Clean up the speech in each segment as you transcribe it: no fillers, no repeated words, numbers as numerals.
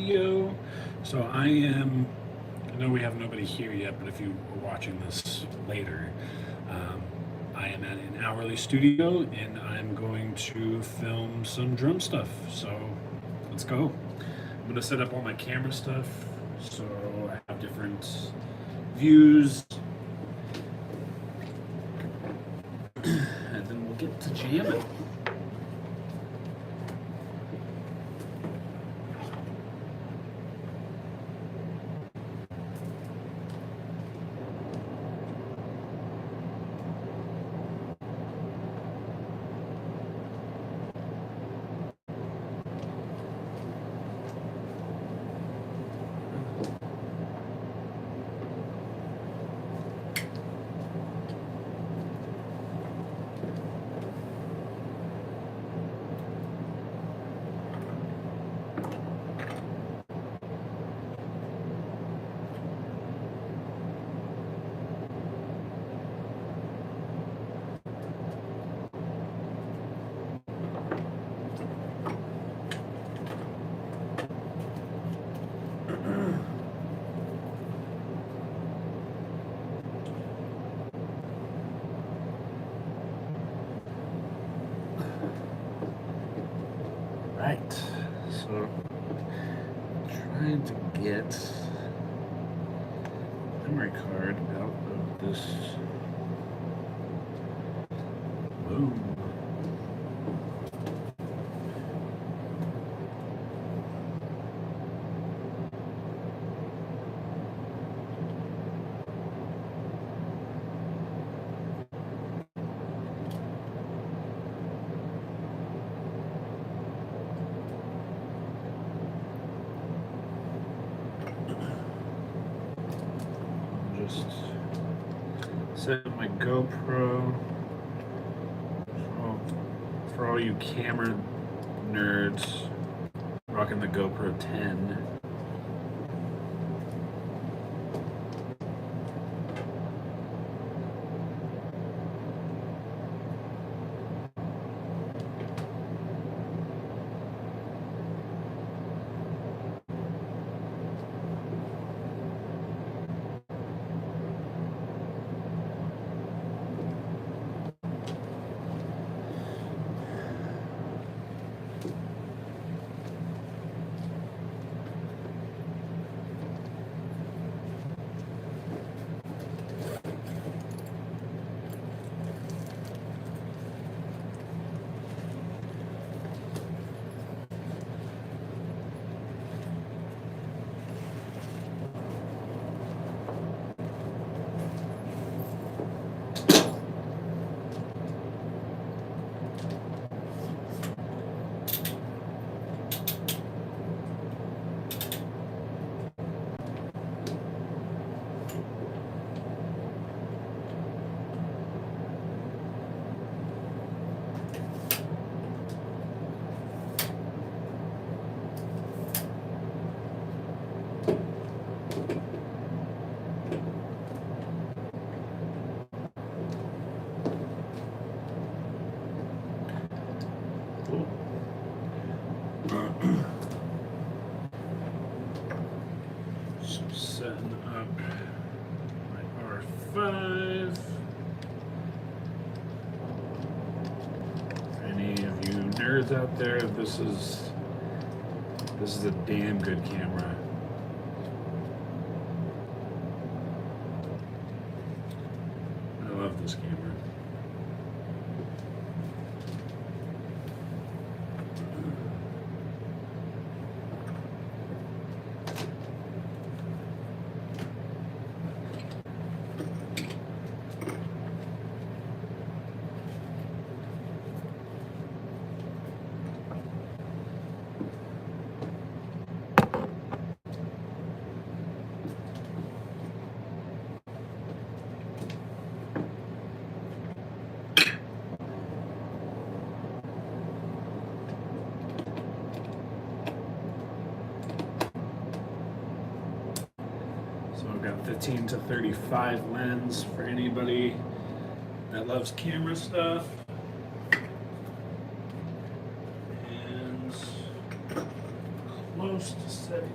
studio. So I know we have nobody here yet, but if you are watching this later, I am at an hourly studio and I'm going to film some drum stuff. So let's go. I'm going to set up all my camera stuff so I have different views. And then we'll get to jamming. Right, so trying to get memory card out of this. Boom. Just set up my GoPro. For all you camera nerds, rocking the GoPro 10. So setting up my R5. For any of you nerds out there, this is a damn good camera. I love this camera. So I've got 15 to 35 lens for anybody that loves camera stuff. And close to setting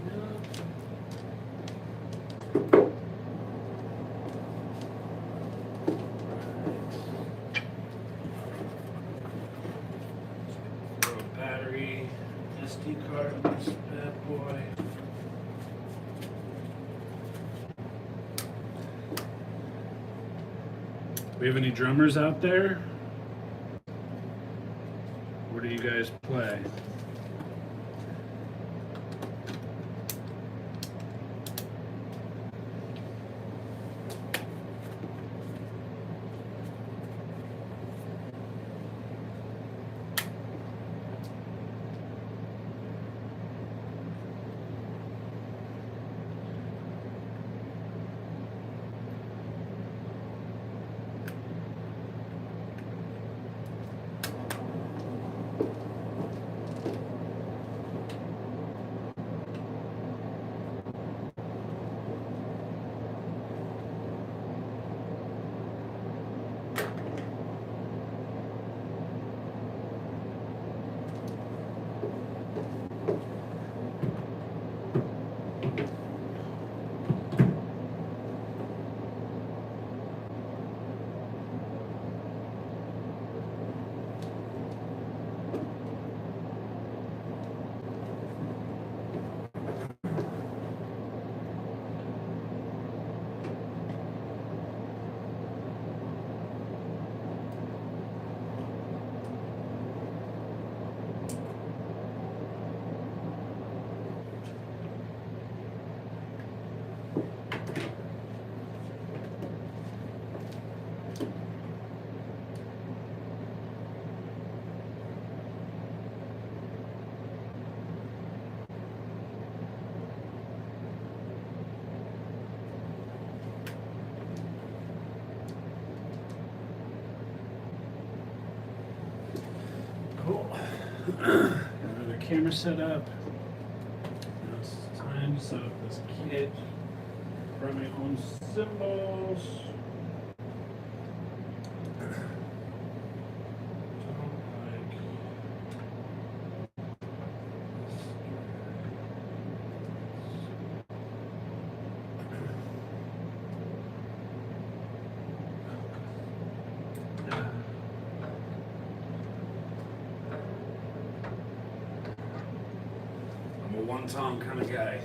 Throw a battery, SD card in this bad boy. We have any drummers out there? What do you guys play? Cool. Another camera set up. Now it's time to set up this kit. Bring my own cymbals. One-tone kind of guy.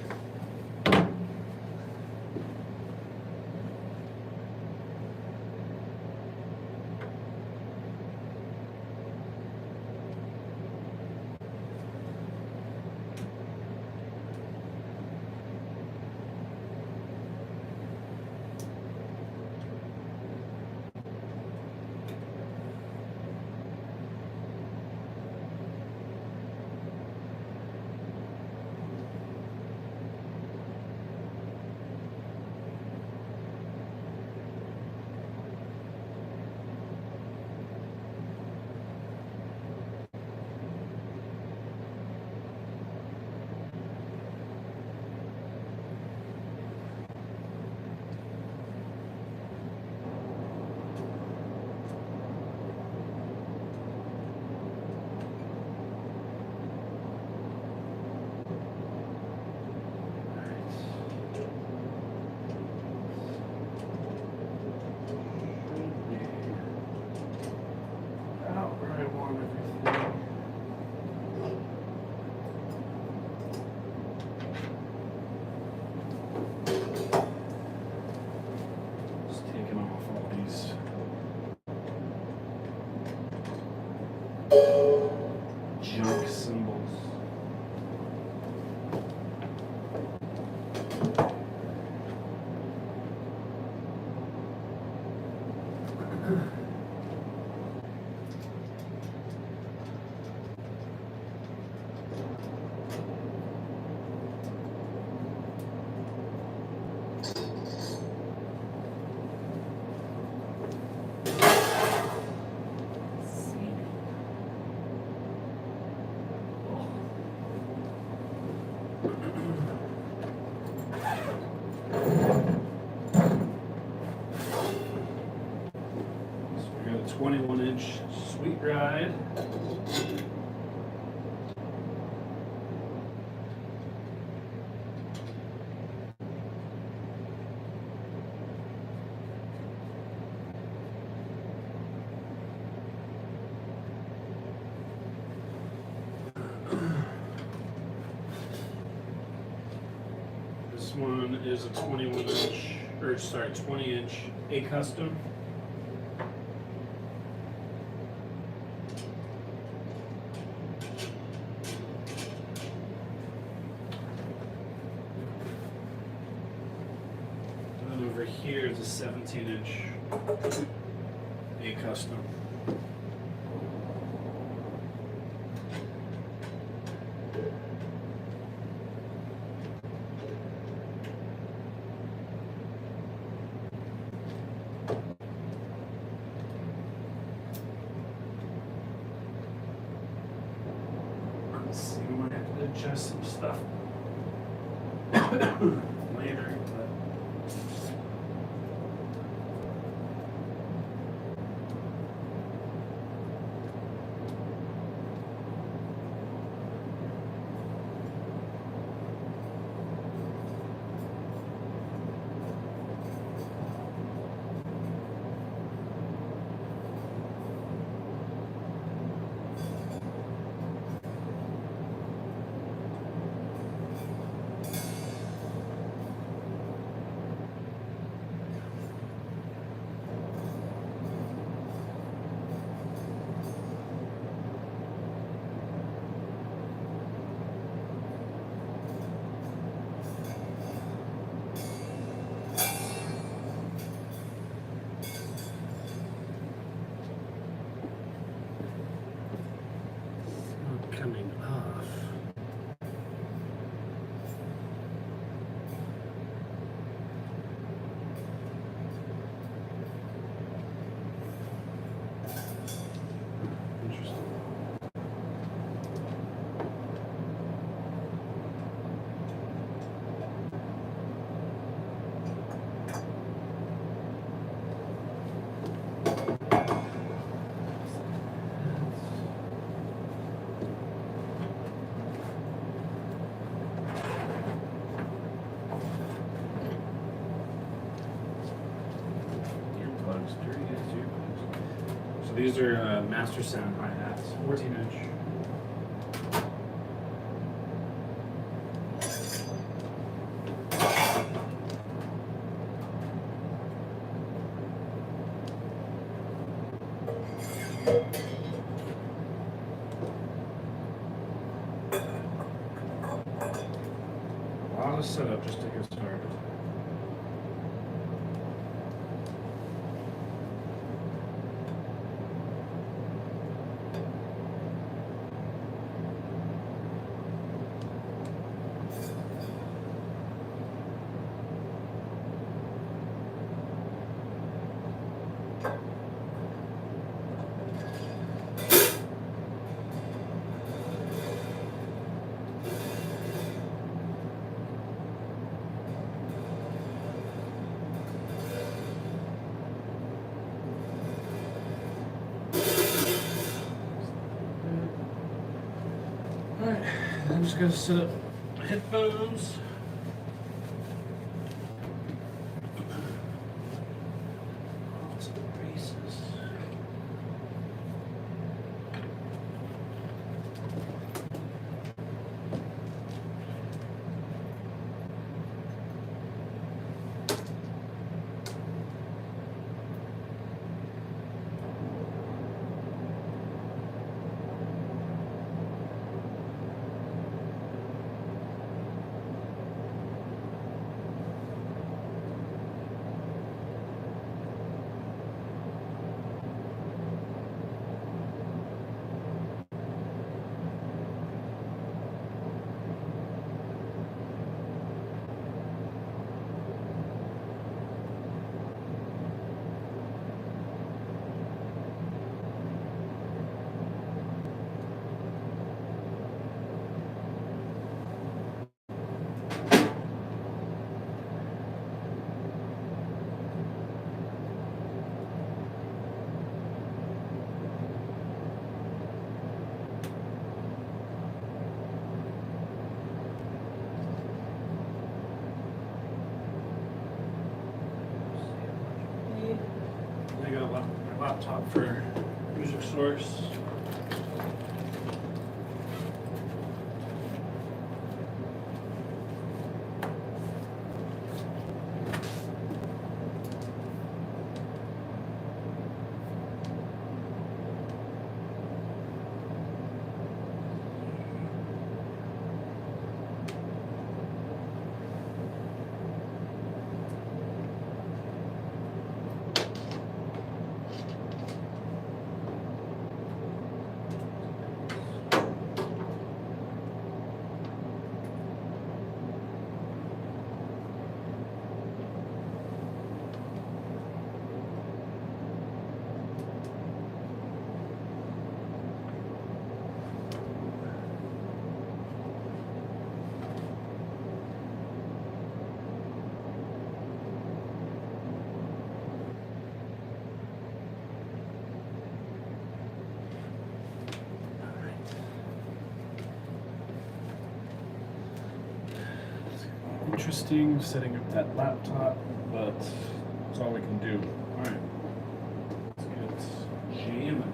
Junk cymbals. So we got a 21-inch Sweet Ride. This one is a 20-inch A custom. And then over here is a 17-inch A custom. Let's see, we might have to adjust some stuff later, but coming off. Interesting. Earplugs, dirty as earplugs. So these are Master Sound hi-hats, 14-inch. A lot of setup just to get started. Alright, I'm just gonna set up headphones. Off to the races. I got my laptop for music source. interesting setting up that laptop, but that's all we can do. All right, let's get jamming.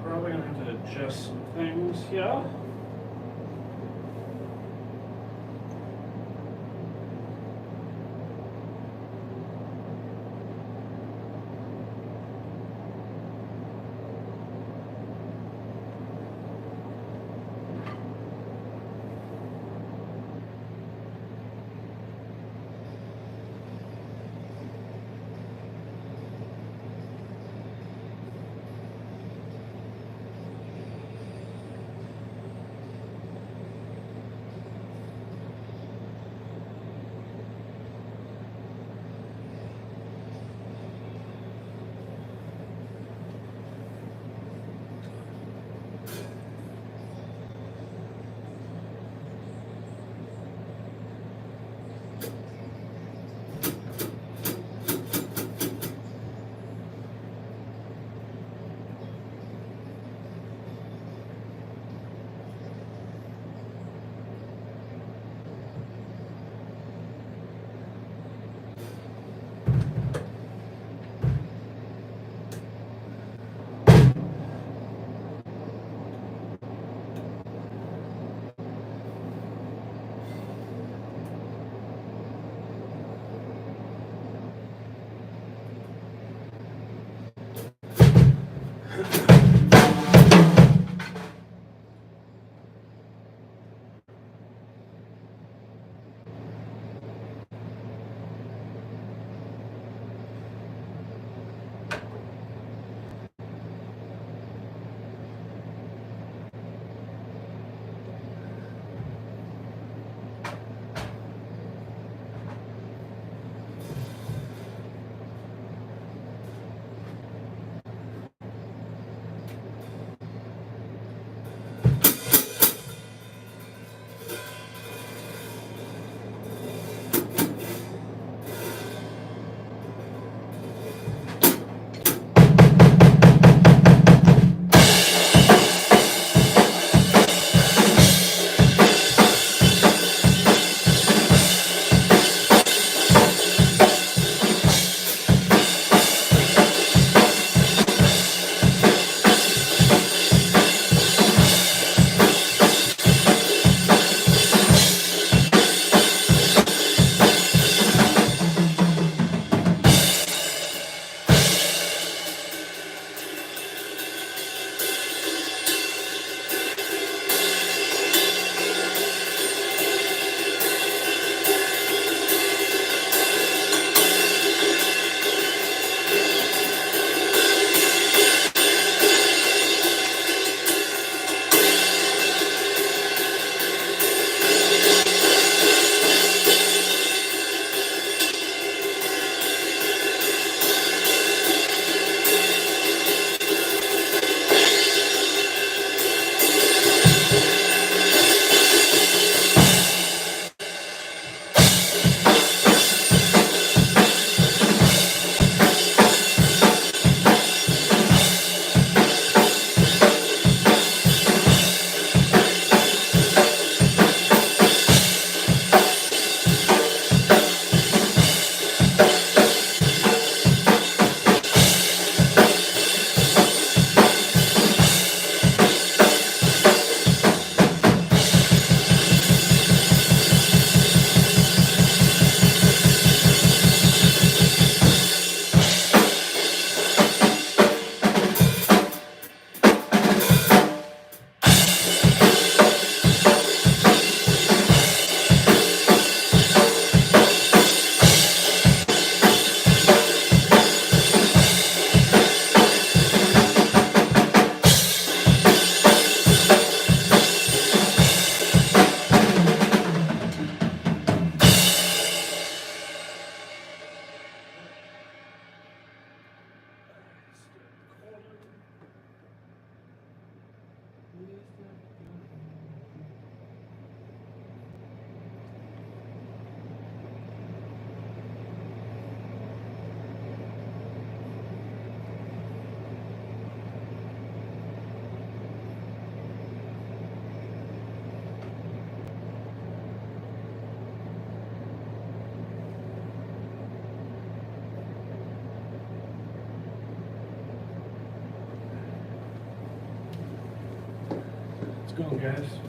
Probably gonna have to adjust some things here. going, guys?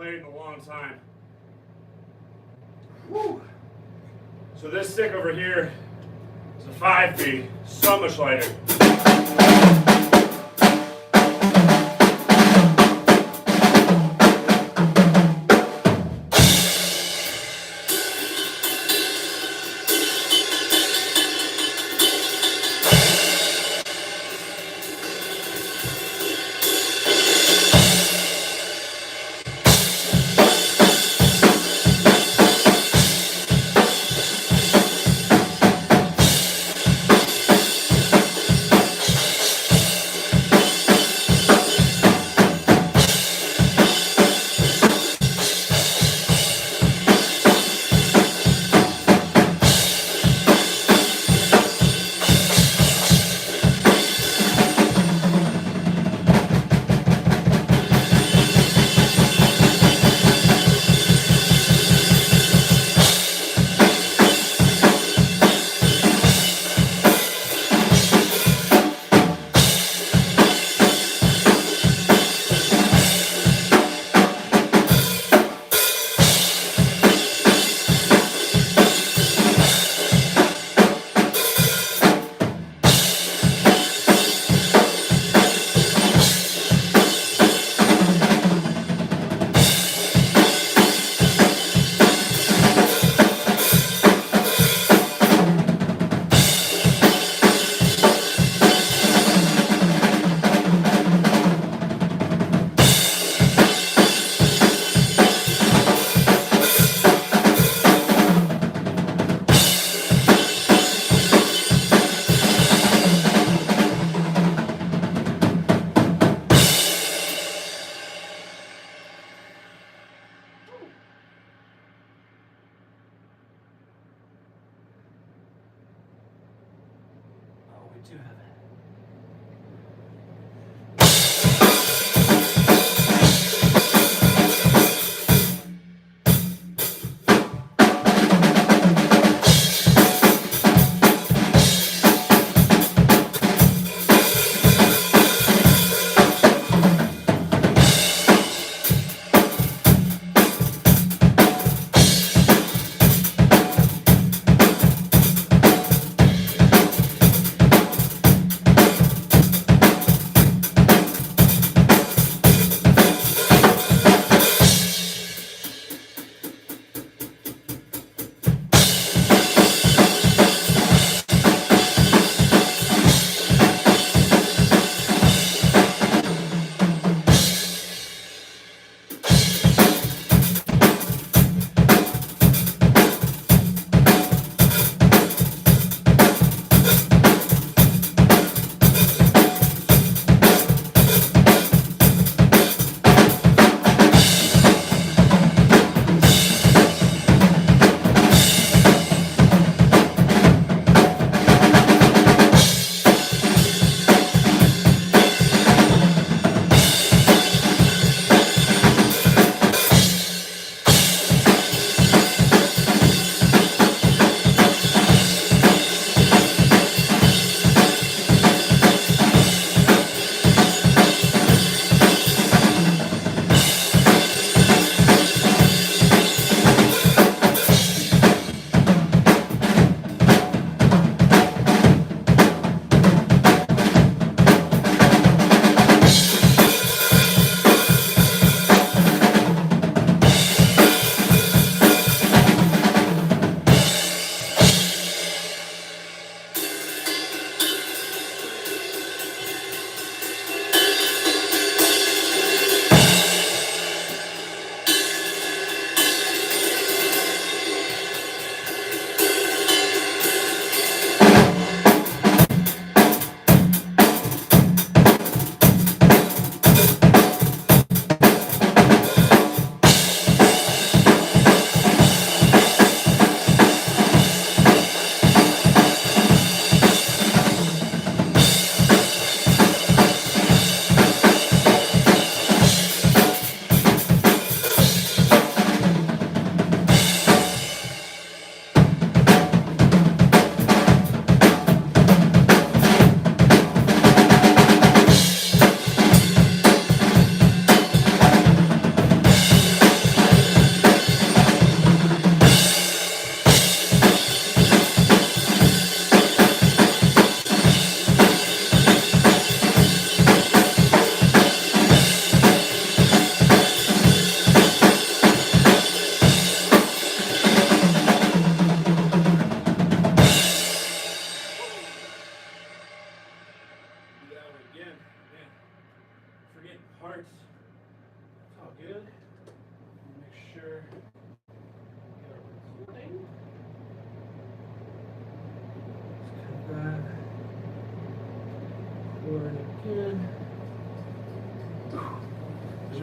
played in a long time. Whew. So this stick over here is a 5B, so much lighter. Do have it.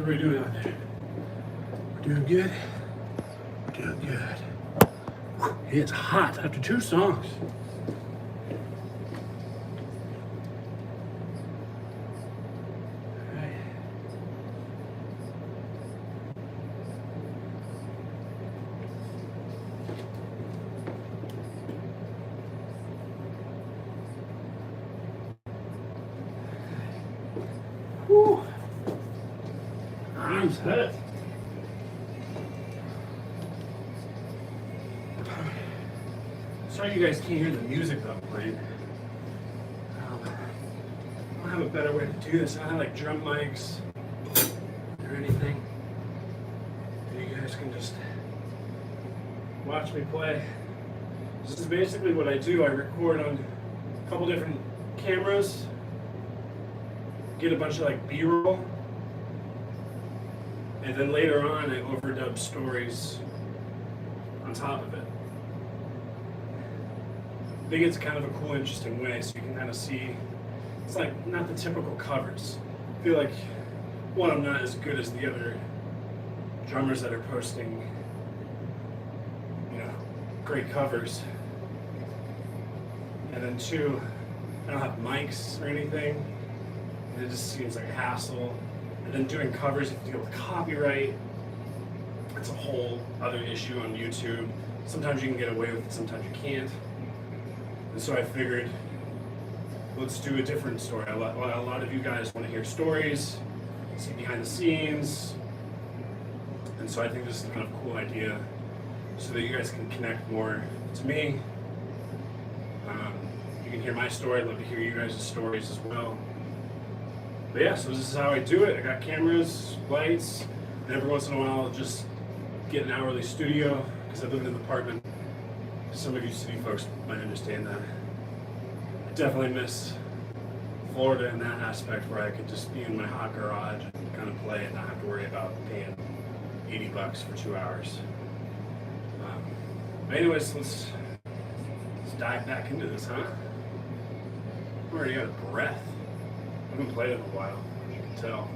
are we doing out there? We're doing good. We're doing good. Whew, it's hot after 2 songs. All right. Whew. Arms hurt. Sorry you guys can't hear the music that I'm playing. I don't have a better way to do this. I don't have like drum mics or anything. You guys can just watch me play. This is basically what I do. I record on a couple different cameras, get a bunch of like B-roll, and then later on I overdub stories on top of it. I think it's kind of a cool, interesting way, so you can kind of see, it's like not the typical covers. I feel like, one, I'm not as good as the other drummers that are posting, you know, great covers. And then 2, I don't have mics or anything, and it just seems like a hassle. And then doing covers, if you deal with copyright, it's a whole other issue on YouTube. Sometimes you can get away with it, sometimes you can't. And so I figured, let's do a different story. A lot of you guys want to hear stories, see behind the scenes. And so I think this is kind of a cool idea so that you guys can connect more to me. You can hear my story. I'd love to hear you guys' stories as well. But yeah, so this is how I do it. I got cameras, lights, and every once in a while I'll just get an hourly studio because I live in an apartment. Some of you city folks might understand that. I definitely miss Florida in that aspect where I could just be in my hot garage and kind of play and not have to worry about paying $80 for 2 hours. But anyways, let's dive back into this, huh? I'm already out of breath. I haven't played in a while, as you can tell.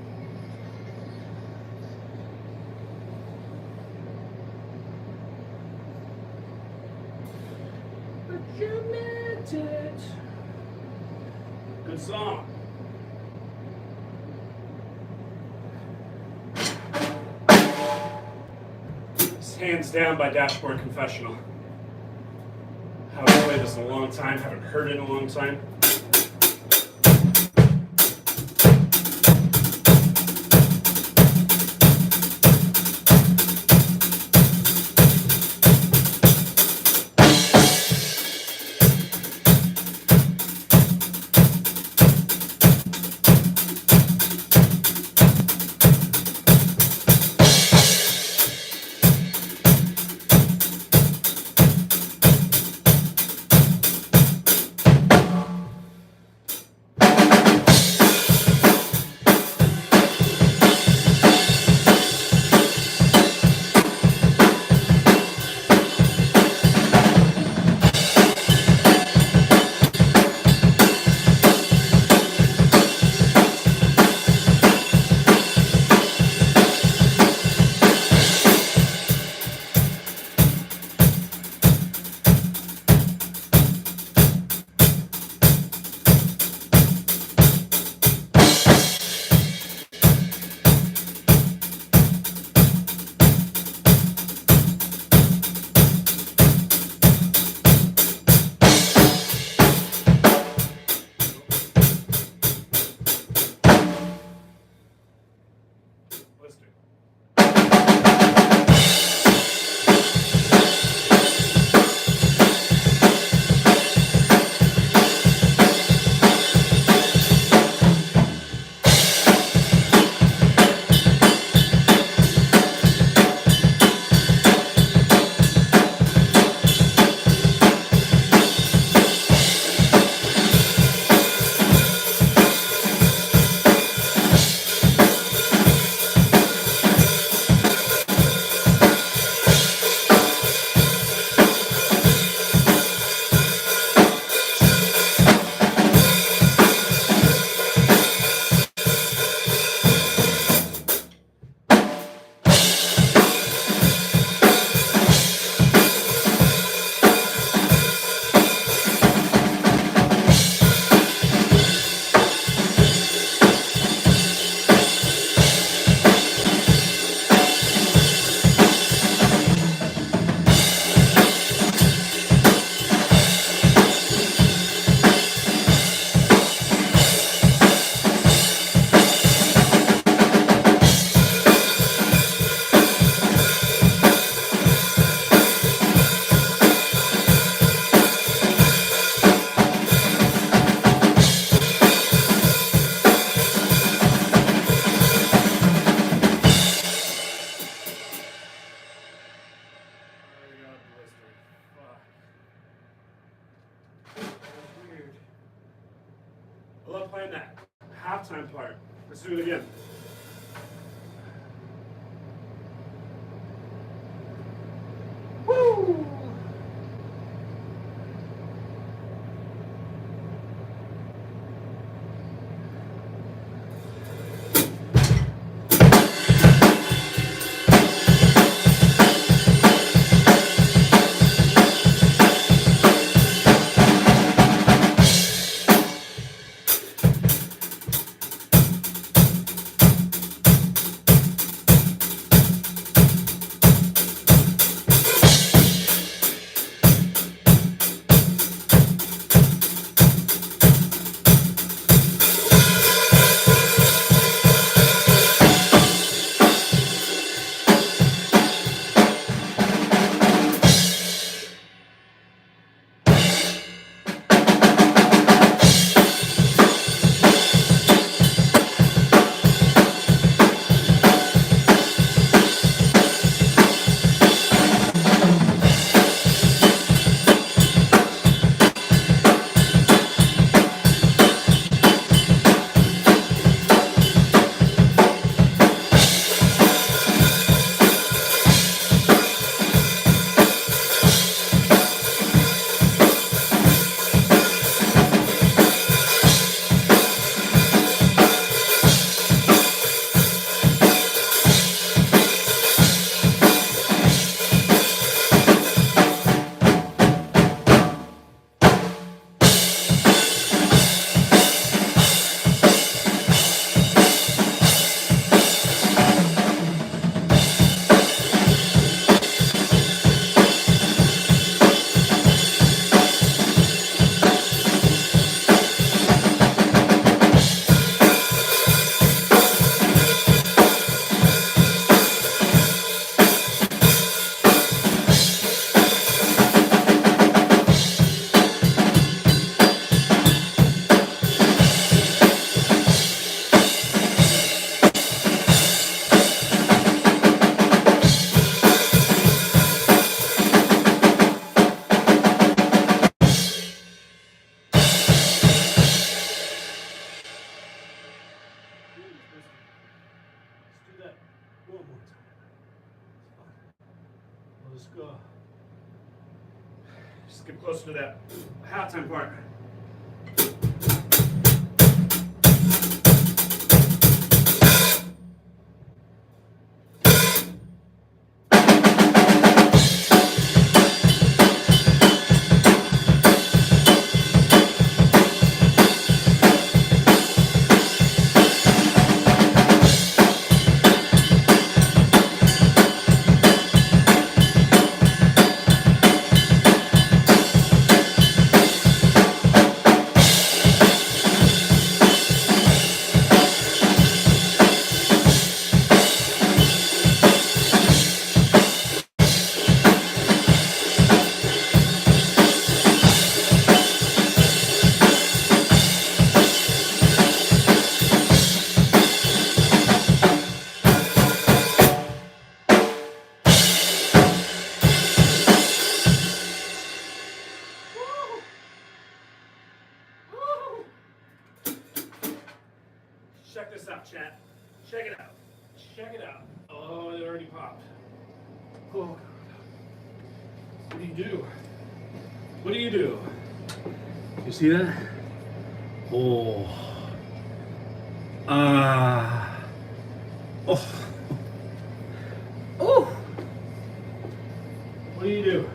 But you meant it. Good song. It's Hands Down by Dashboard Confessional. Haven't played this in a long time, haven't heard it in a long time. love playing that halftime part. Let's do it again. Woo! Let's go. Just get closer to that halftime part. Check this out, chat. Check it out. Check it out. Oh, it already popped. Oh, God. What do you do? What do you do? You see that? Oh. Oh. Oh. What do you do?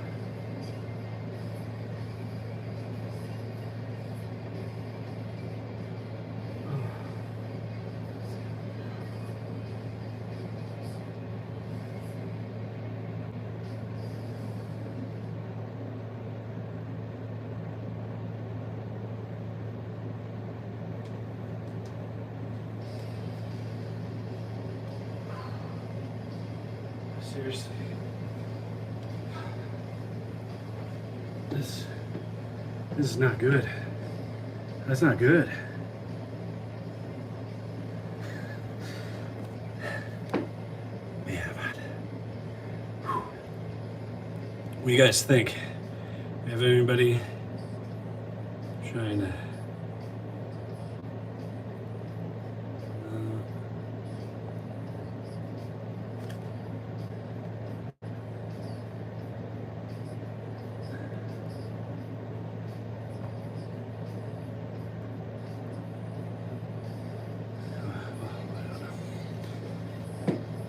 Seriously. This is not good. That's not good. Man, what do you guys think? Have anybody trying to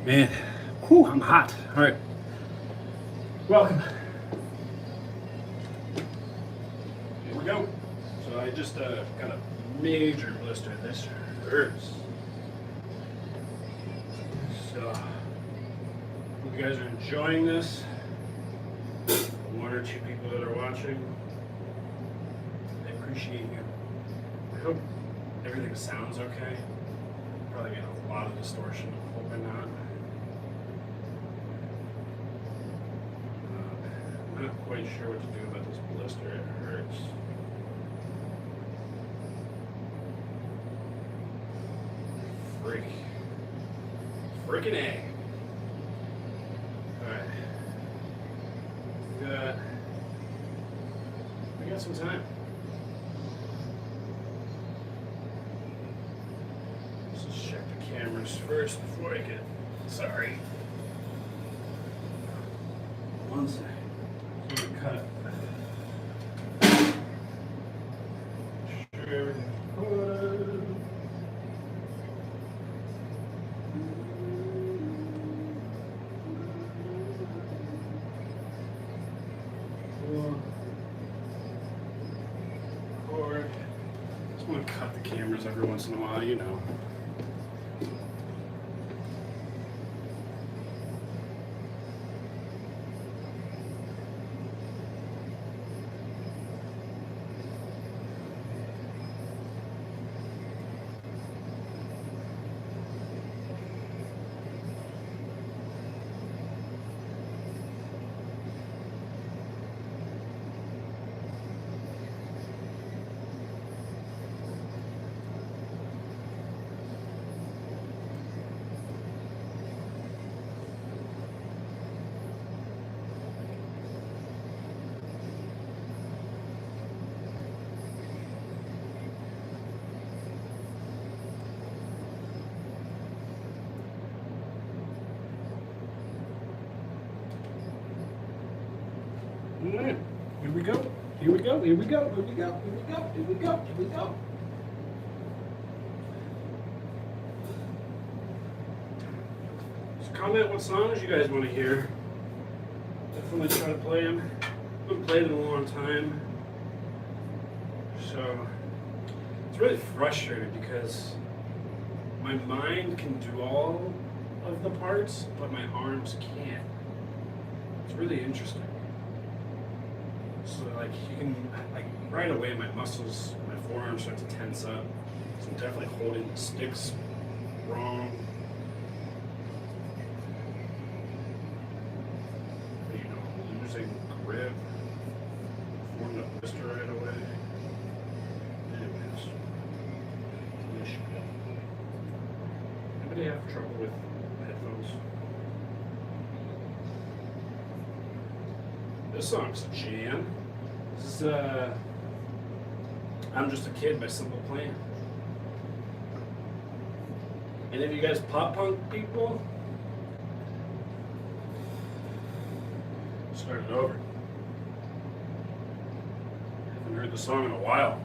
Man, whew, I'm hot. All right, welcome. Here we go. So I just got a major blister. This hurts. So, hope you guys are enjoying this. One or two people that are watching, I appreciate you. I hope everything sounds okay. Probably get a lot of distortion. I'm hoping not. I'm not quite sure what to do about this blister. It hurts. Freaking A. Alright. We got some time. Let's just check the cameras first before I get. Sorry. One second. I'm gonna cut. Sure everything's good. Record. Just want to cut the cameras every once in a while, you know. Alright, here we go. Here we go. Here we go. Here we go. Here we go. Here we go. Here we go. Just comment what songs you guys want to hear. Definitely try to play them. I haven't played in a long time. So it's really frustrating because my mind can do all of the parts, but my arms can't. It's really interesting. So like you can, like right away my muscles, my forearms start to tense up. So I'm definitely holding the sticks wrong. You know, losing grip, formed a blister right away. Anyways, anybody have trouble with headphones? This song's a jam. This is I'm Just a Kid by Cymbal. Any of you guys pop punk people? Start it over. Haven't heard the song in a while.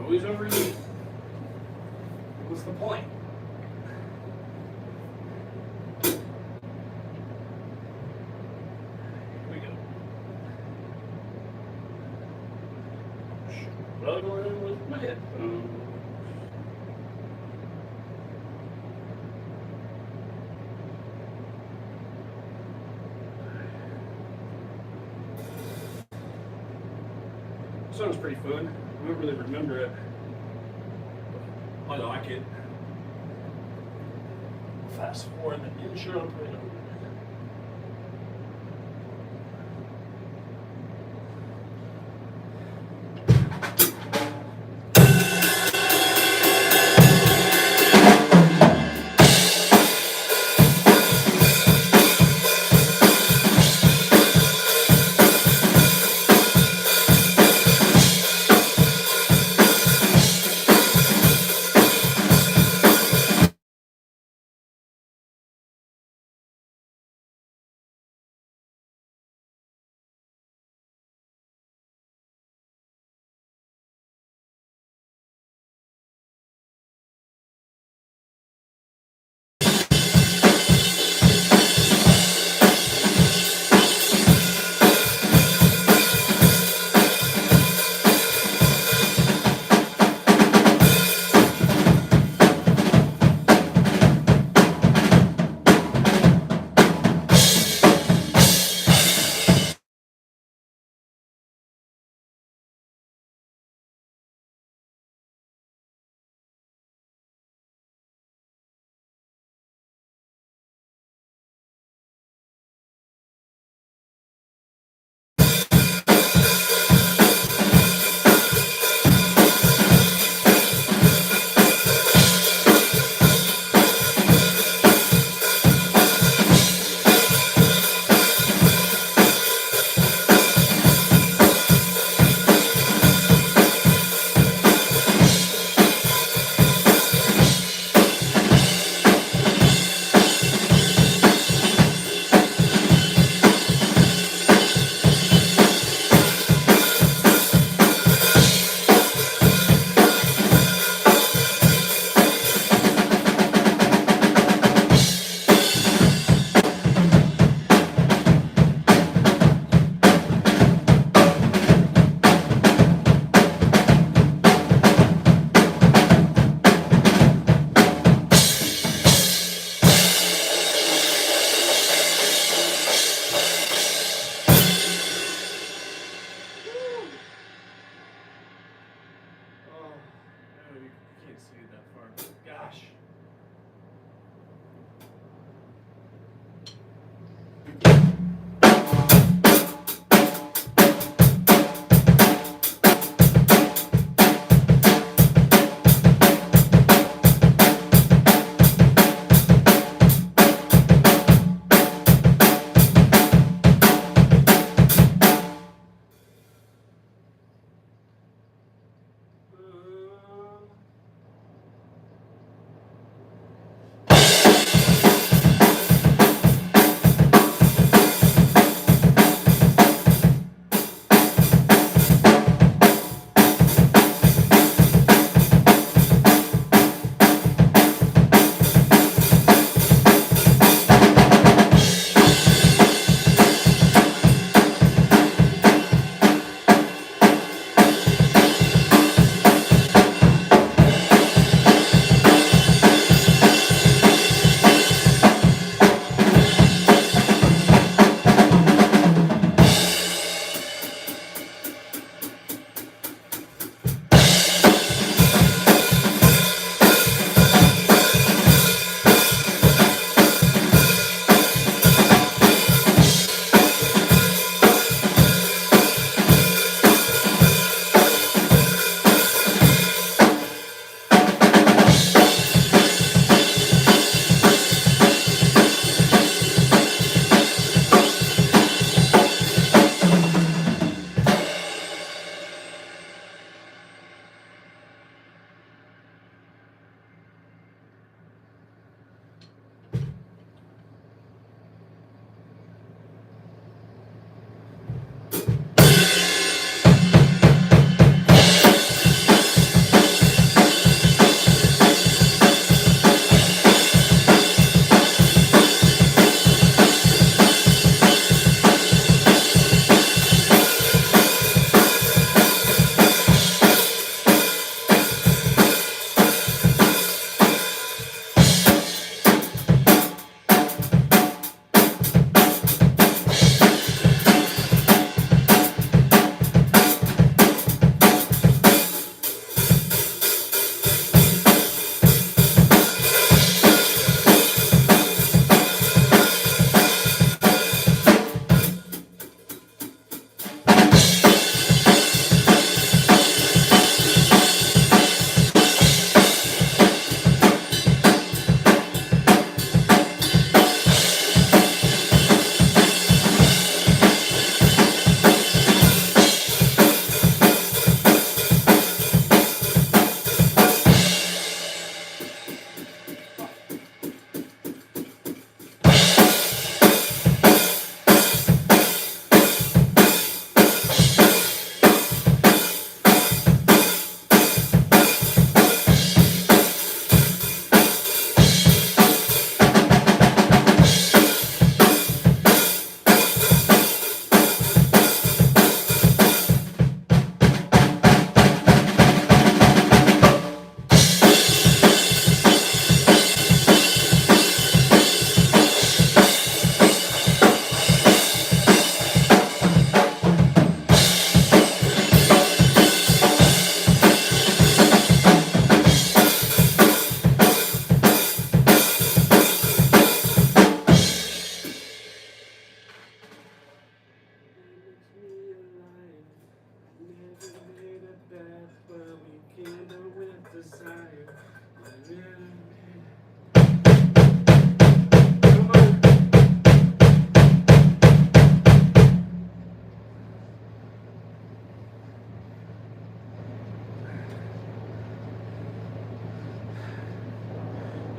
Always overheat. What's the point? Here we go. Struggling with my headphones. This song's pretty fun. I don't really remember it. I like it. Fast forward the intro, put it over.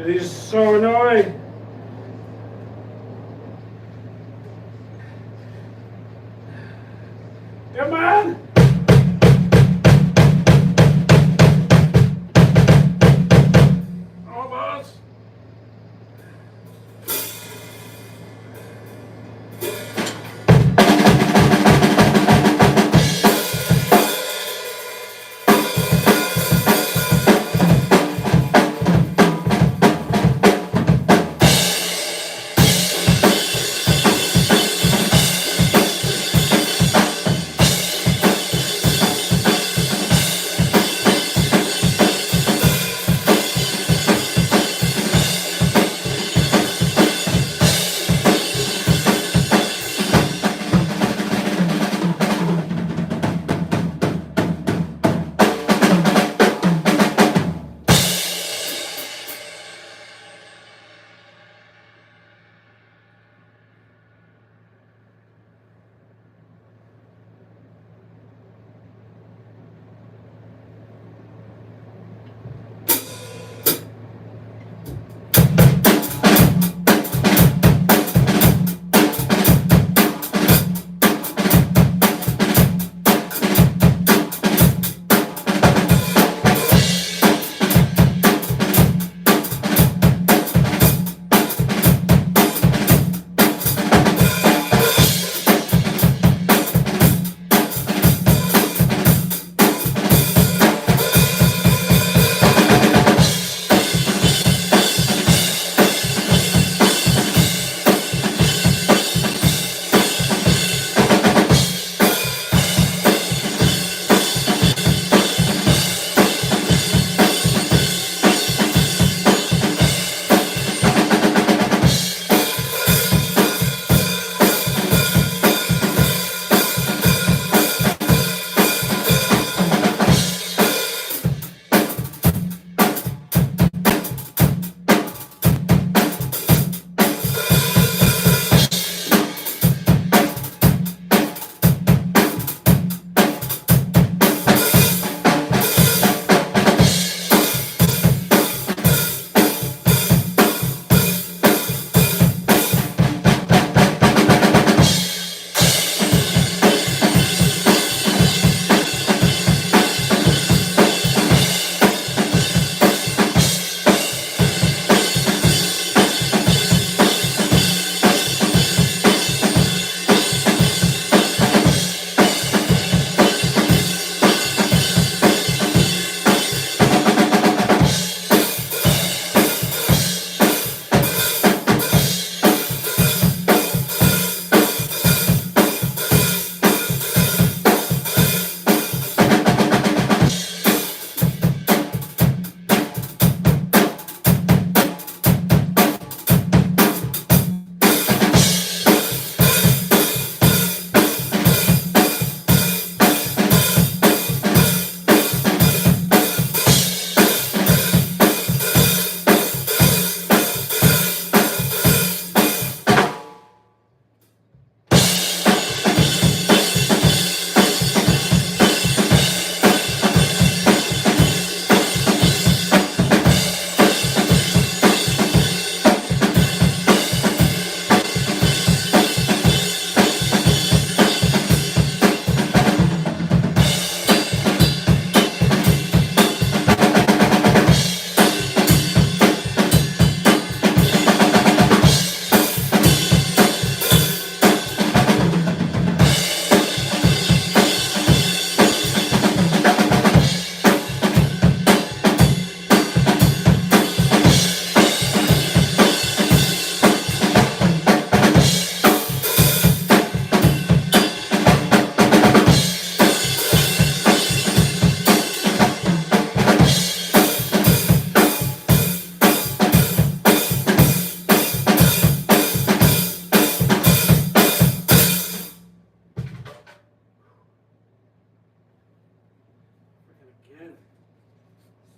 These are so annoying. Come on! Almost!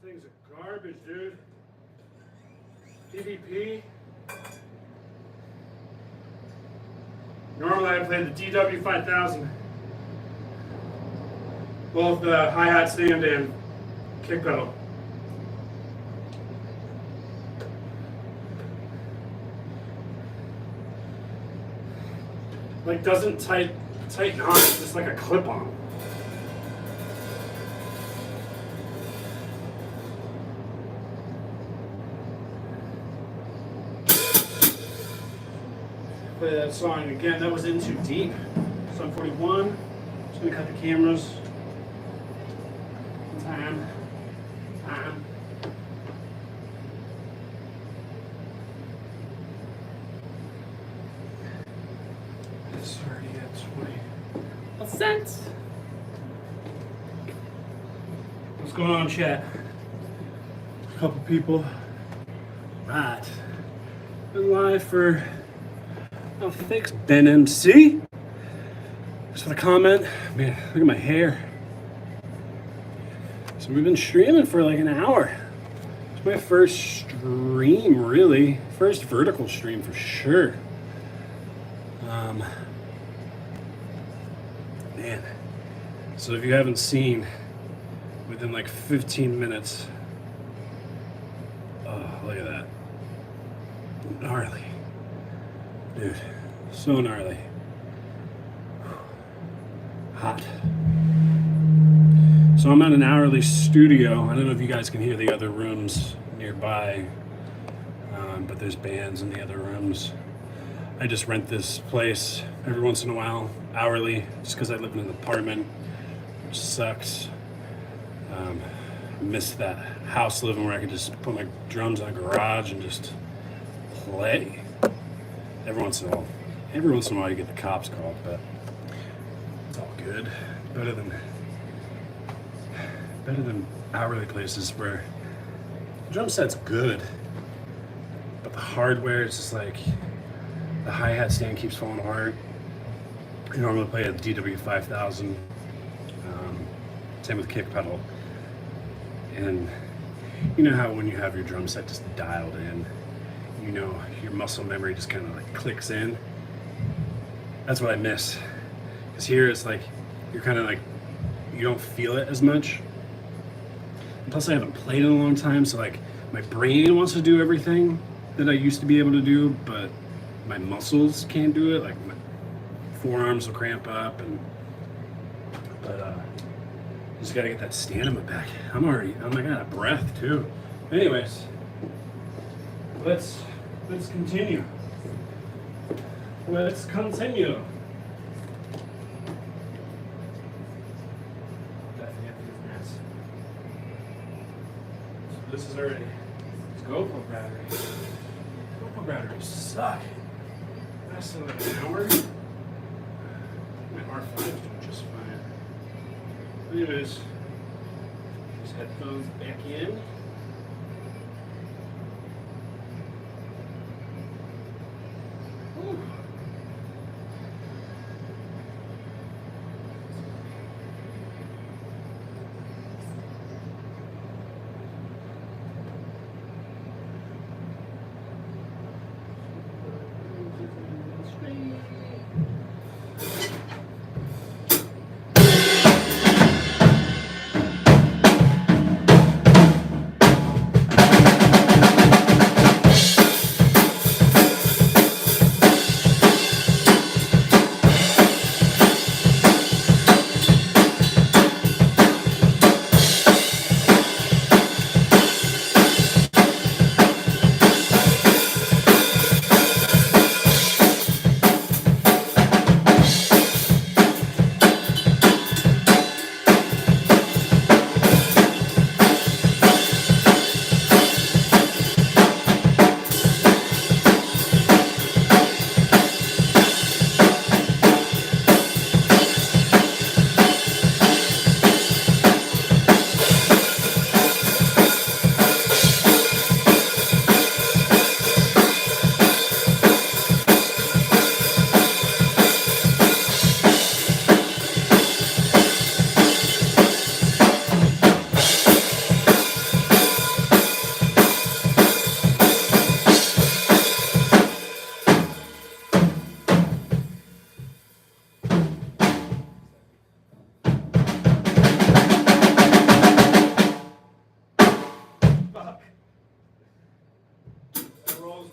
Things are garbage, dude. PvP. Normally I play the DW5000. Both the hi-hat stand and kick pedal. like doesn't tighten on. It's just like a clip on. Play that song again. That was in too deep. Song 41. Just gonna cut the cameras. Time. It's already at 20%. What's going on, chat? A couple people. Right. Been live for a fix. Ben MC. Just for the comment. Man, look at my hair. So we've been streaming for like an hour. It's my first stream, really. First vertical stream for sure. Man. So if you haven't seen, within like 15 minutes, oh, look at that. Gnarly. Dude, so gnarly. Hot. So I'm at an hourly studio. I don't know if you guys can hear the other rooms nearby, but there's bands in the other rooms. I just rent this place every once in a while, hourly, just because I live in an apartment, which sucks. I miss that house living where I could just put my drums in a garage and just play. Every once in a while you get the cops called, but it's all good. Better than hourly places where the drum set's good, but the hardware is just like the hi-hat stand keeps falling apart. I normally play a DW5000, same with kick pedal, and you know how when you have your drum set just dialed in, you know your muscle memory just kind of like clicks in. That's what I miss, because here it's like you're kind of like you don't feel it as much. Plus I haven't played in a long time, so like my brain wants to do everything that I used to be able to do, but my muscles can't do it. Like my forearms will cramp up, but just gotta get that stamina back. I'm like out of breath too. Anyways, let's continue. Let's continue. This is already, it's GoPro batteries. GoPro batteries suck. That's still like an hour. My R5's doing just fine. Anyways, these headphones back in. Whew.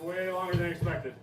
Way longer than expected.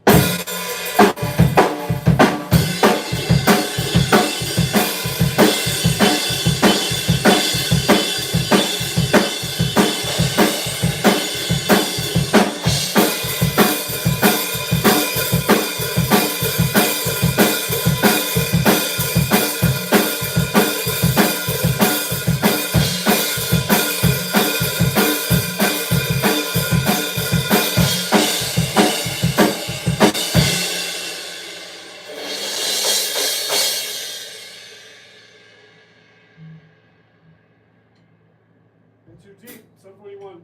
too deep. 741.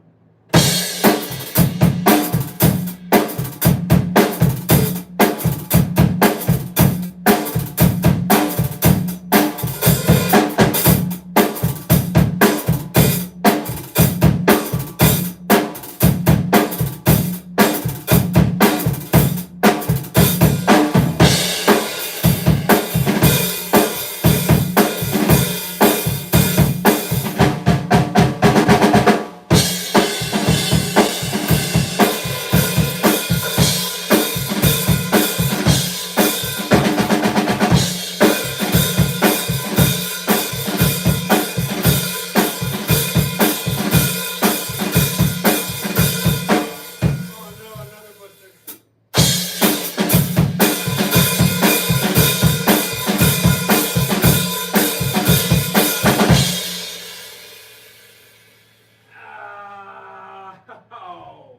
Oh,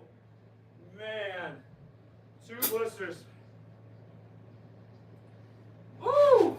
man. 2 blisters. Woo!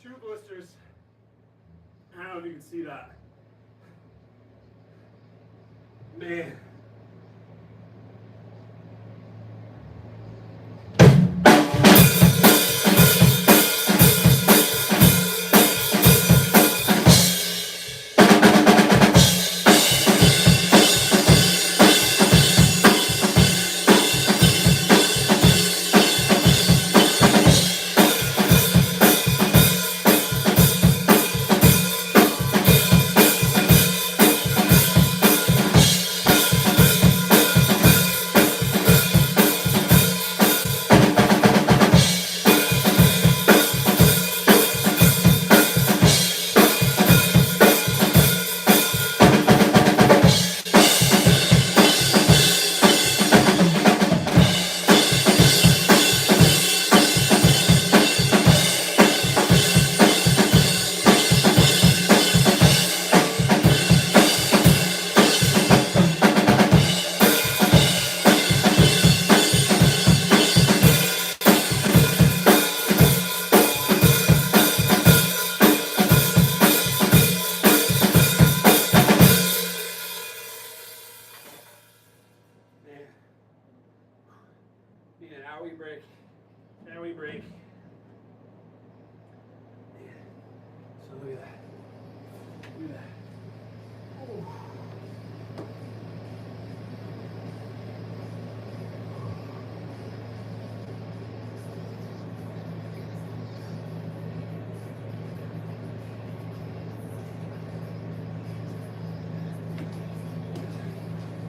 Two blisters. I don't know if you can see that. Man. Need an hour break. Now we break. So look at that. Look at that. Ooh.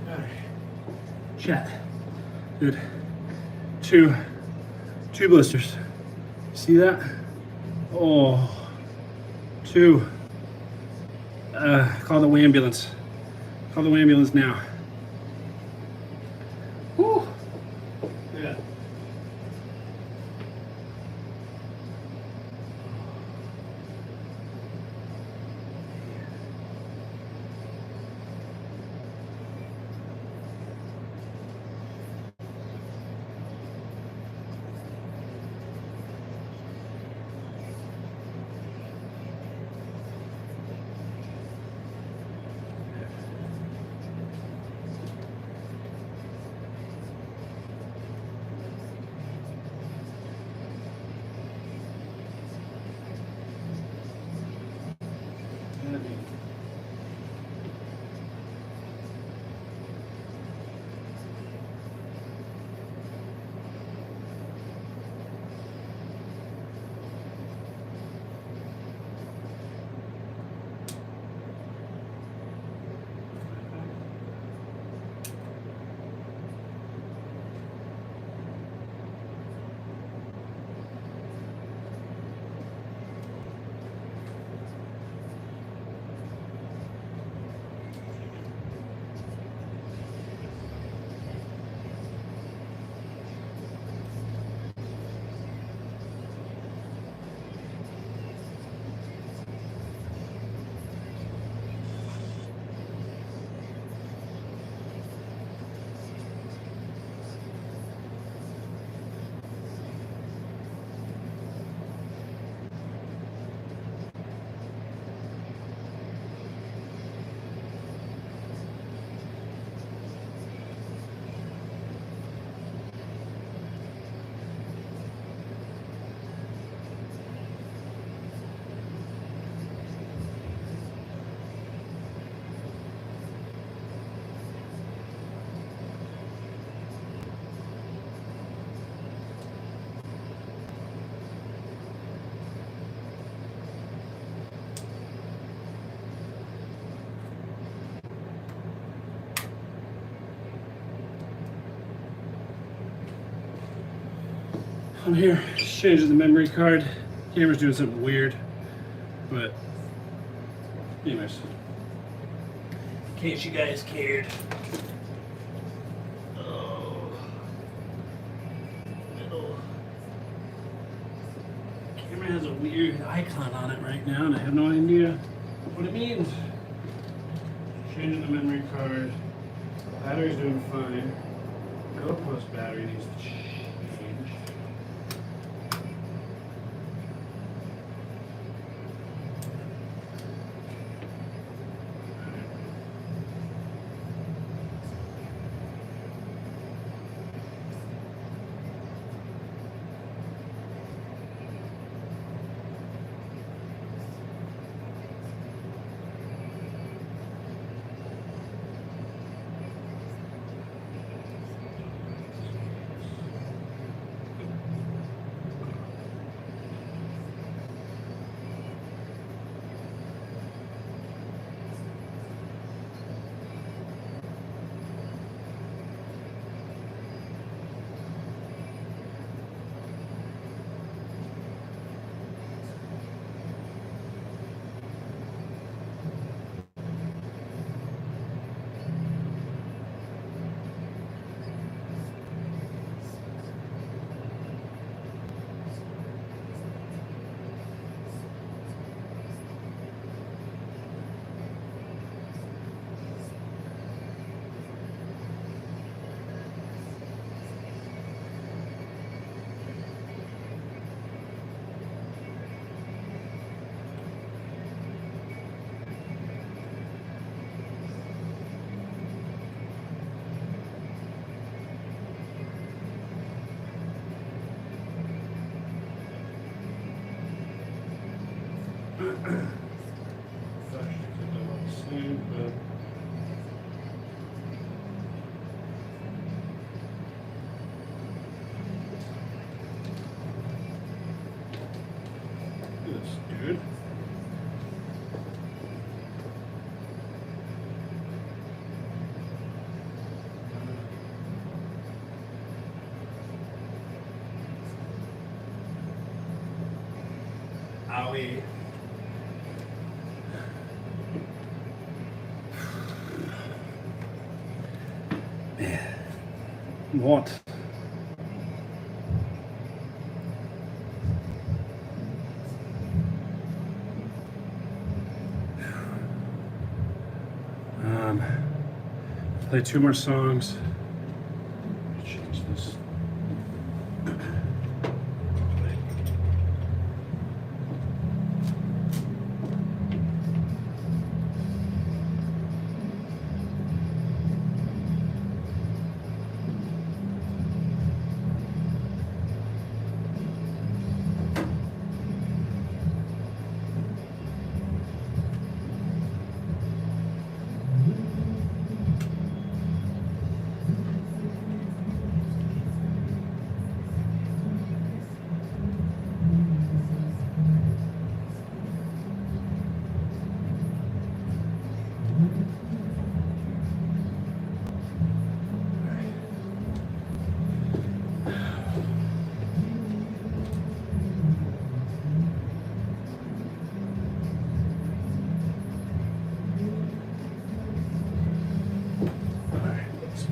All right. Chat. Good. Two blisters. See that? Oh, 2. Call the ambulance. Call the ambulance now. Whew. Yeah. I'm here, just changing the memory card. Camera's doing something weird, but anyways, in case you guys cared. Oh, middle. Camera has a weird icon on it right now, and I have no idea what it means. Changing the memory card. Battery's doing fine. GoPro's battery needs to change. Dude. Owie. What? Play 2 more songs. Change this.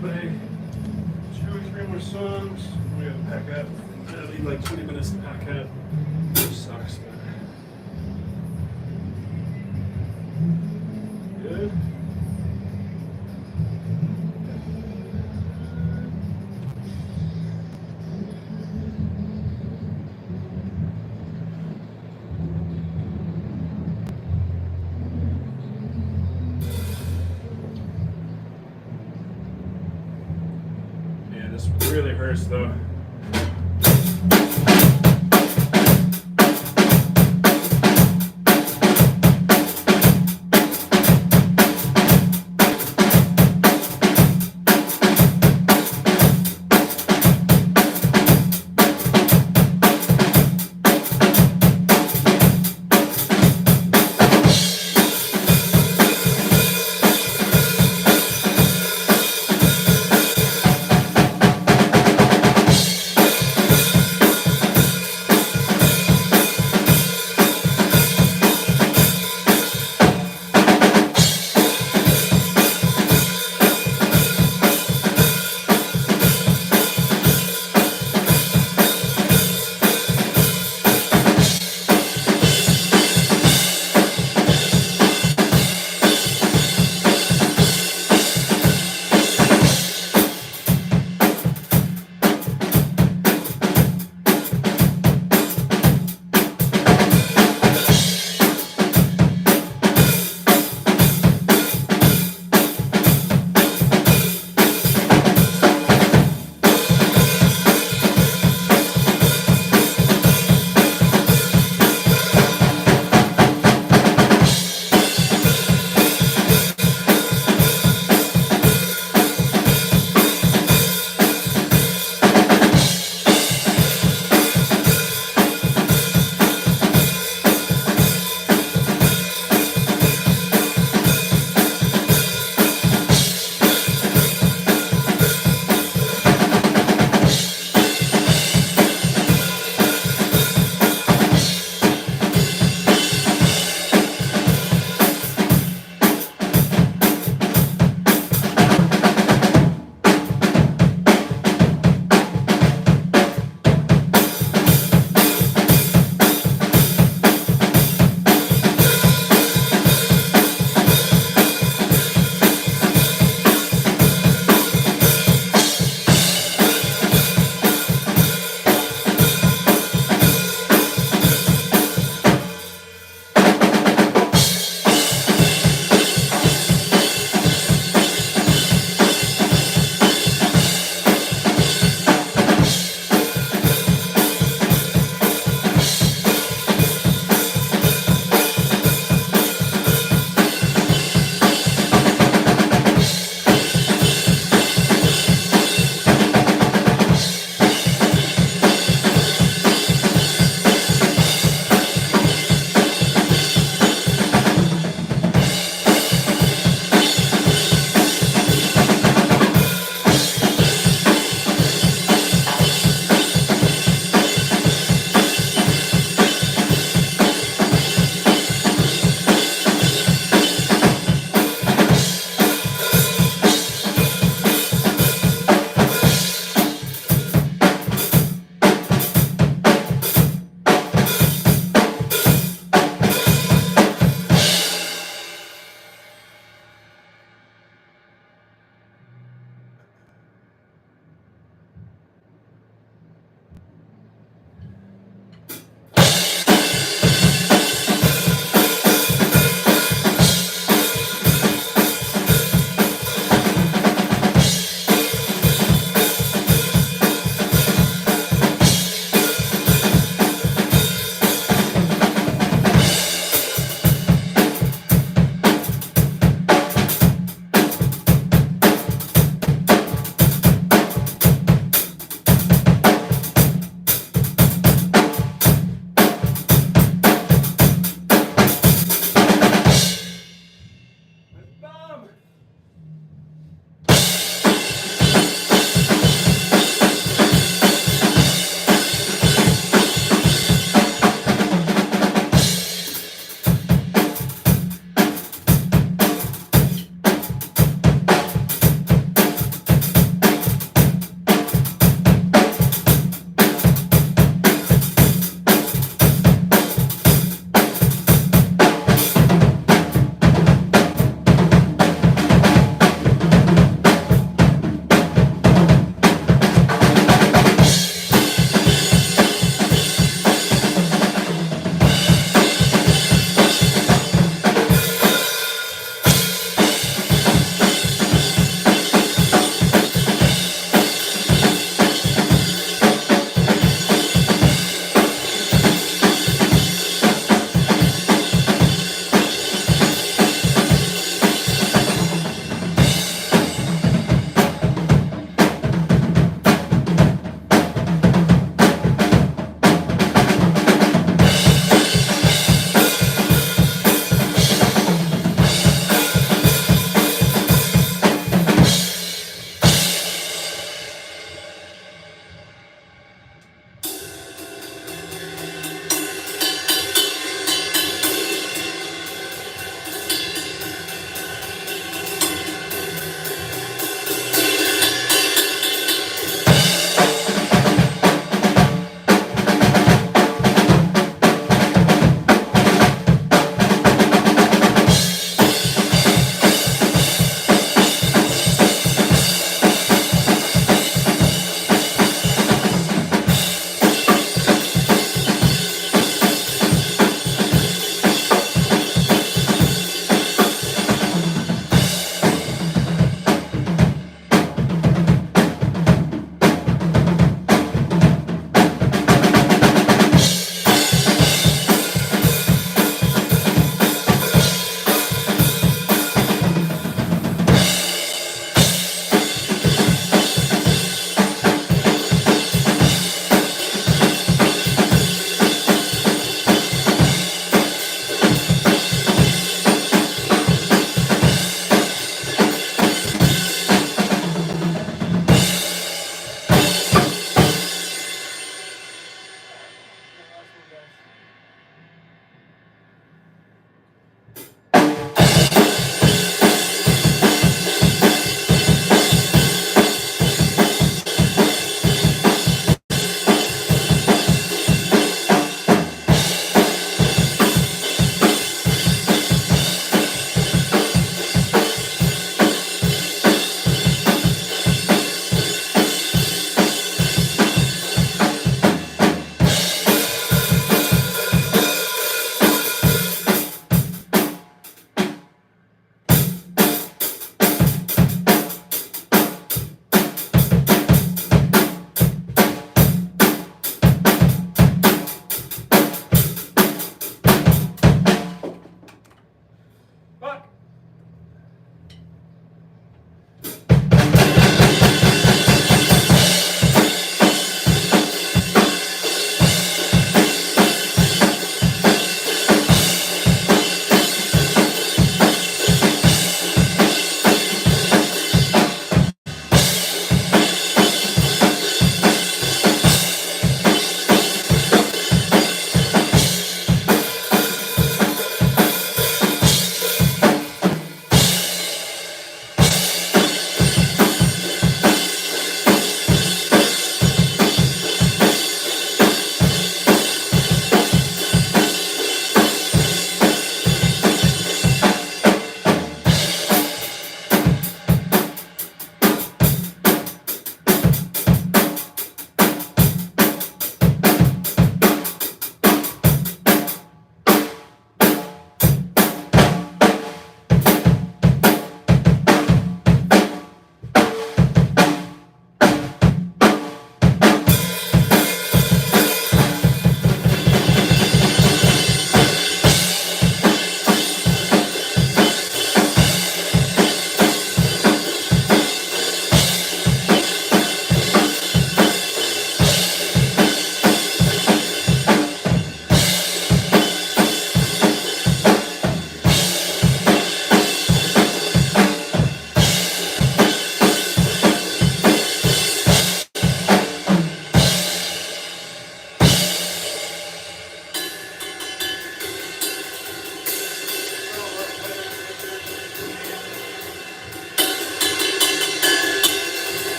Play 2 or 3 more songs. We gotta pack up. It'll be like 20 minutes to pack up. Which sucks, but good. This really hurts though.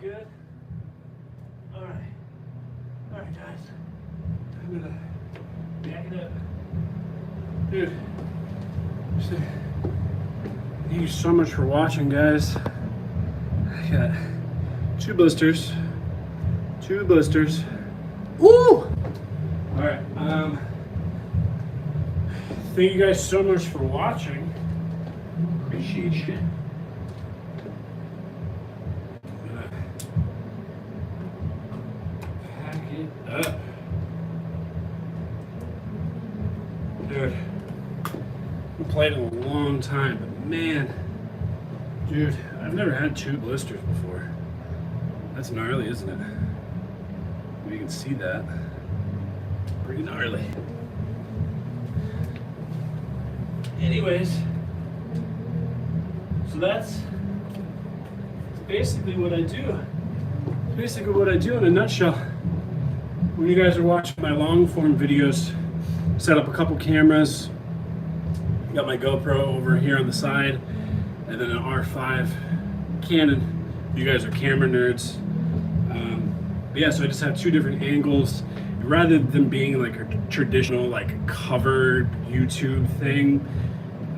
good? Alright. Alright, guys. I'm gonna back it up. Dude. Thank you so much for watching, guys. I got 2 blisters. 2 blisters. Woo! Alright, thank you guys so much for watching. Appreciate you. I'm gonna pack it up. Dude, I've played in a long time, but man, dude, I've never had 2 blisters before. That's gnarly, isn't it? You can see that. Pretty gnarly. Anyways, so that's basically what I do. Basically what I do in a nutshell. When you guys are watching my long form videos, set up a couple cameras, got my GoPro over here on the side, and then an R5 Canon. You guys are camera nerds. But yeah, so I just have 2 different angles. Rather than being like a traditional like covered YouTube thing,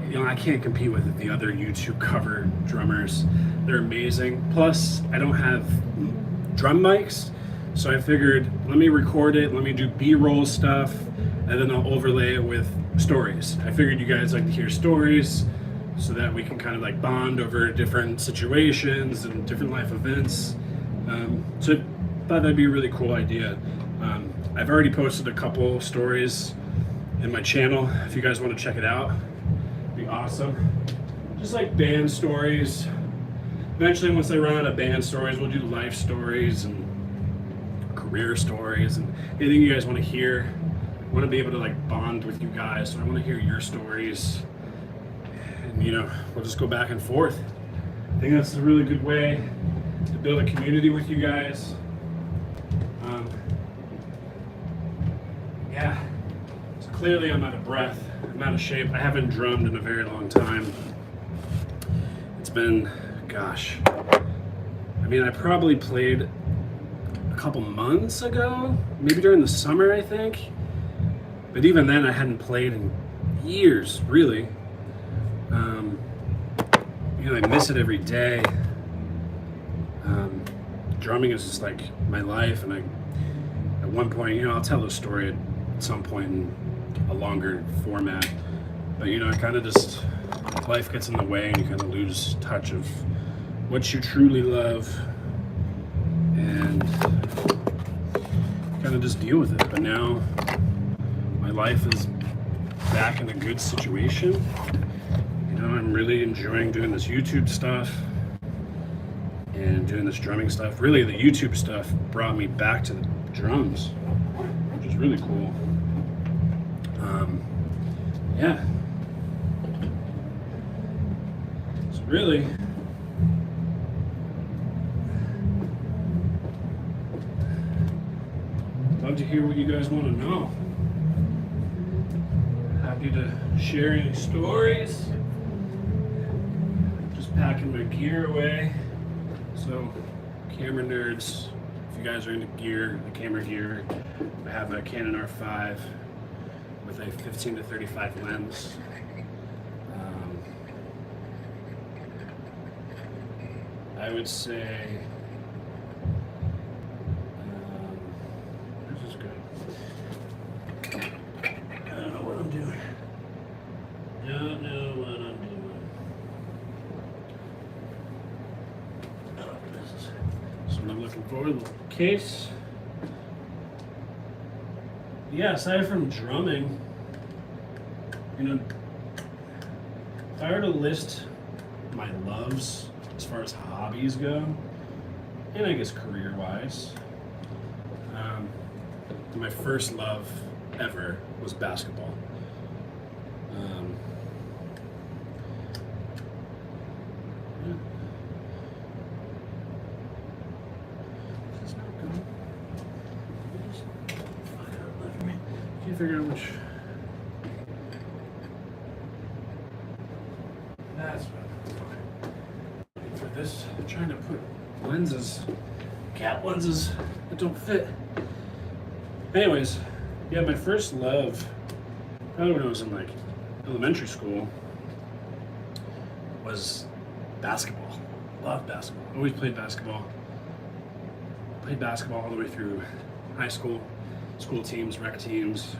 you know, I can't compete with the other YouTube cover drummers. They're amazing. Plus, I don't have drum mics, so I figured let me record it, let me do B-roll stuff, and then I'll overlay it with stories. I figured you guys like to hear stories so that we can kind of like bond over different situations and different life events. So I thought that'd be a really cool idea. I've already posted a couple stories in my channel. If you guys want to check it out, it'd be awesome. Just like band stories. Eventually, once I run out of band stories, we'll do life stories and career stories and anything you guys want to hear. I want to be able to like bond with you guys, so I want to hear your stories. And you know, we'll just go back and forth. I think that's a really good way to build a community with you guys. Yeah, so clearly I'm out of breath, I'm out of shape. I haven't drummed in a very long time. It's been, gosh, I mean, I probably played a couple months ago, maybe during the summer, I think. But even then I hadn't played in years, really. You know, I miss it every day. Drumming is just like my life, and at one point, you know, I'll tell the story at some point in a longer format, but you know, I kind of just, life gets in the way and you kind of lose touch of what you truly love and kind of just deal with it. But now my life is back in a good situation. You know, I'm really enjoying doing this YouTube stuff and doing this drumming stuff. Really, the YouTube stuff brought me back to the drums, which is really cool. Yeah. So really, love to hear what you guys want to know. Happy to share any stories. Just packing my gear away. So, camera nerds, if you guys are into gear, the camera gear, I have a Canon R5 with a 15 to 35 lens. I would say this is good. I don't know what I'm doing. Don't know what I'm doing. Oh, this is what I'm looking for. The case. Yeah, aside from drumming, you know, if I were to list my loves as far as hobbies go, and I guess career-wise, my first love ever was basketball. Figure out which. That's what I'm looking for. For this, I'm trying to put lenses, cat lenses that don't fit. Anyways, yeah, my first love, probably when I was in like elementary school, was basketball. Loved basketball. Always played basketball. Played basketball all the way through high school, school teams, rec teams.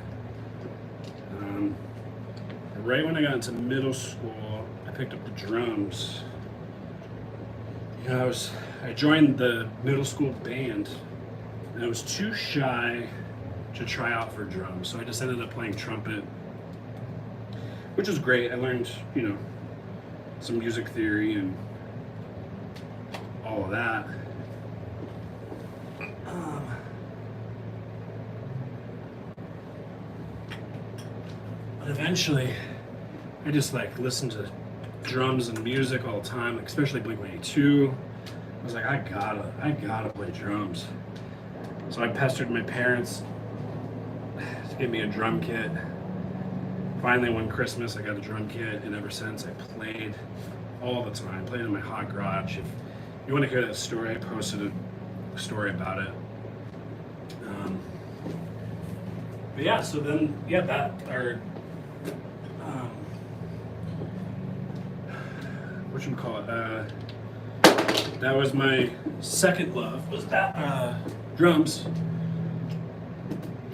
Right when I got into middle school, I picked up the drums. You know, I joined the middle school band, and I was too shy to try out for drums, so I just ended up playing trumpet, which was great. I learned, you know, some music theory and all of that. But eventually, I just like listened to drums and music all the time, like especially Blink-182. I was like, I gotta play drums. So I pestered my parents to give me a drum kit. Finally, one Christmas, I got a drum kit, and ever since I played all the time. Played in my hot garage. If you want to hear that story, I posted a story about it. But yeah, so then that was my second love, was that drums.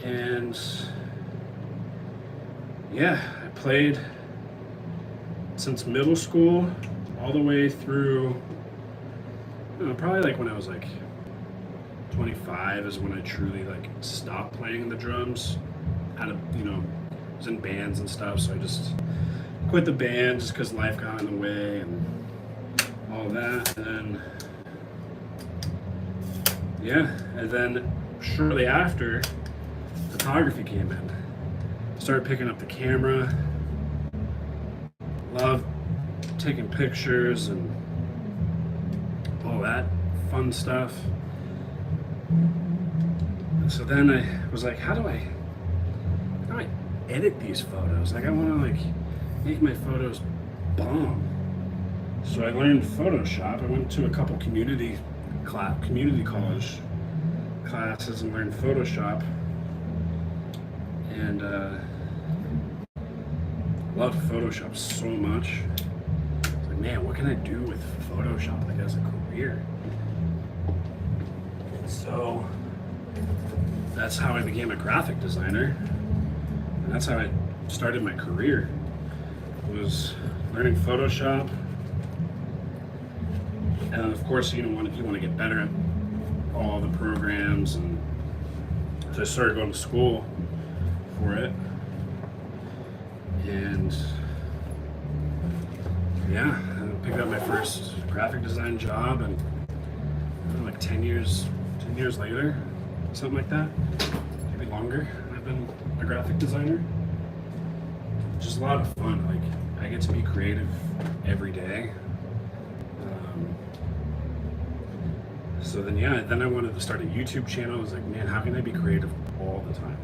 And yeah, I played since middle school all the way through, you know, probably like when I was like 25 is when I truly like stopped playing the drums. Had a, you know, was in bands and stuff, so I just quit the band just because life got in the way and all that. And then yeah, and then shortly after, photography came in. Started picking up the camera. Loved taking pictures and all that fun stuff. And so then I was like, how do I edit these photos? Like, I want to like make my photos bomb. So I learned Photoshop. I went to a couple community college classes and learned Photoshop. And loved Photoshop so much. It's like, man, what can I do with Photoshop like as a career? And so that's how I became a graphic designer. And that's how I started my career. Was learning Photoshop. And of course, you want to get better at all the programs, and so I started going to school for it. And yeah, I picked up my first graphic design job, and I don't know, like 10 years later, something like that, maybe longer, I've been a graphic designer. Just a lot of fun. Like, I get to be creative every day. So then, yeah, then I wanted to start a YouTube channel. I was like, man, how can I be creative all the time?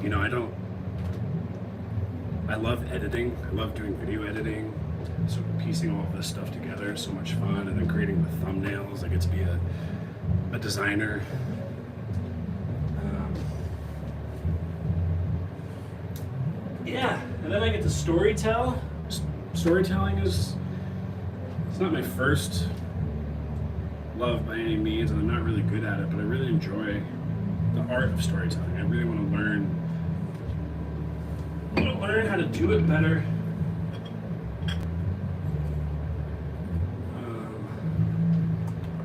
You know, I love editing. I love doing video editing. So piecing all of this stuff together is so much fun. And then creating the thumbnails. I get to be a designer. Yeah, and then I get to storytell. Storytelling it's not my first love by any means, and I'm not really good at it, but I really enjoy the art of storytelling. I really want to learn how to do it better.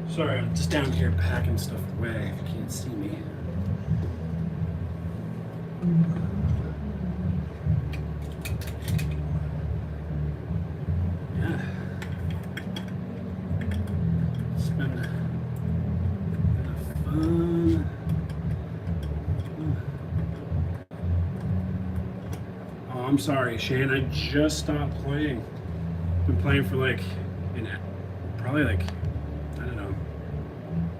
Sorry, I'm just down here packing stuff away if you can't see me. Yeah. It's been fun. Oh, I'm sorry, Shane. I just stopped playing. Been playing for like probably like, I don't know,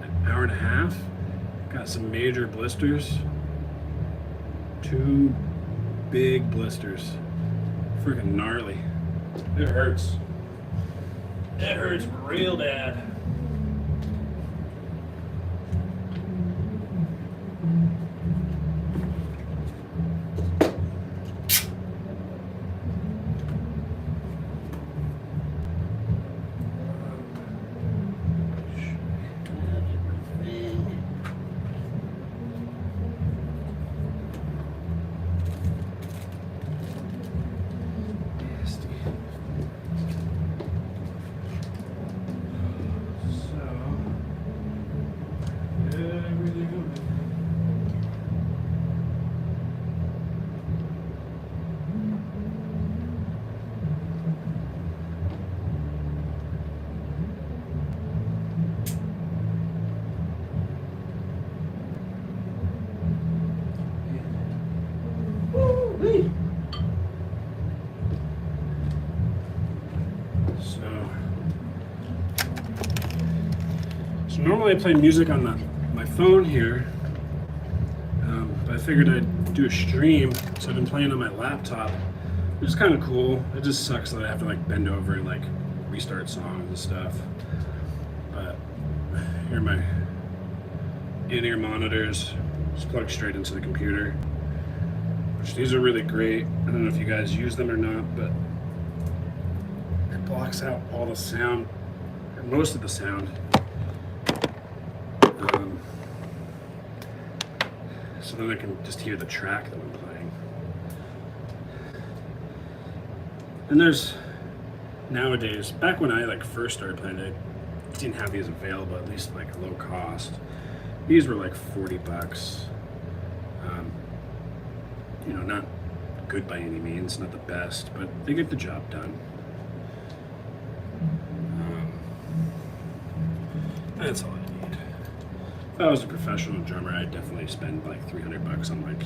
an hour and a half. Got some major blisters. 2 big blisters. Freaking gnarly. It hurts. It hurts real bad. So normally I play music on my phone here, but I figured I'd do a stream, so I've been playing on my laptop, which is kind of cool. It just sucks that I have to like bend over and like restart songs and stuff. But here are my in-ear monitors, just plug straight into the computer. Which these are really great. I don't know if you guys use them or not, but it blocks out all the sound, or most of the sound. So then I can just hear the track that I'm playing. And there's nowadays, back when I like first started playing, I didn't have these available, at least like low cost. These were like 40 bucks. You know, not good by any means, not the best, but they get the job done. That's all I need. If I was a professional drummer, I'd definitely spend like 300 bucks on like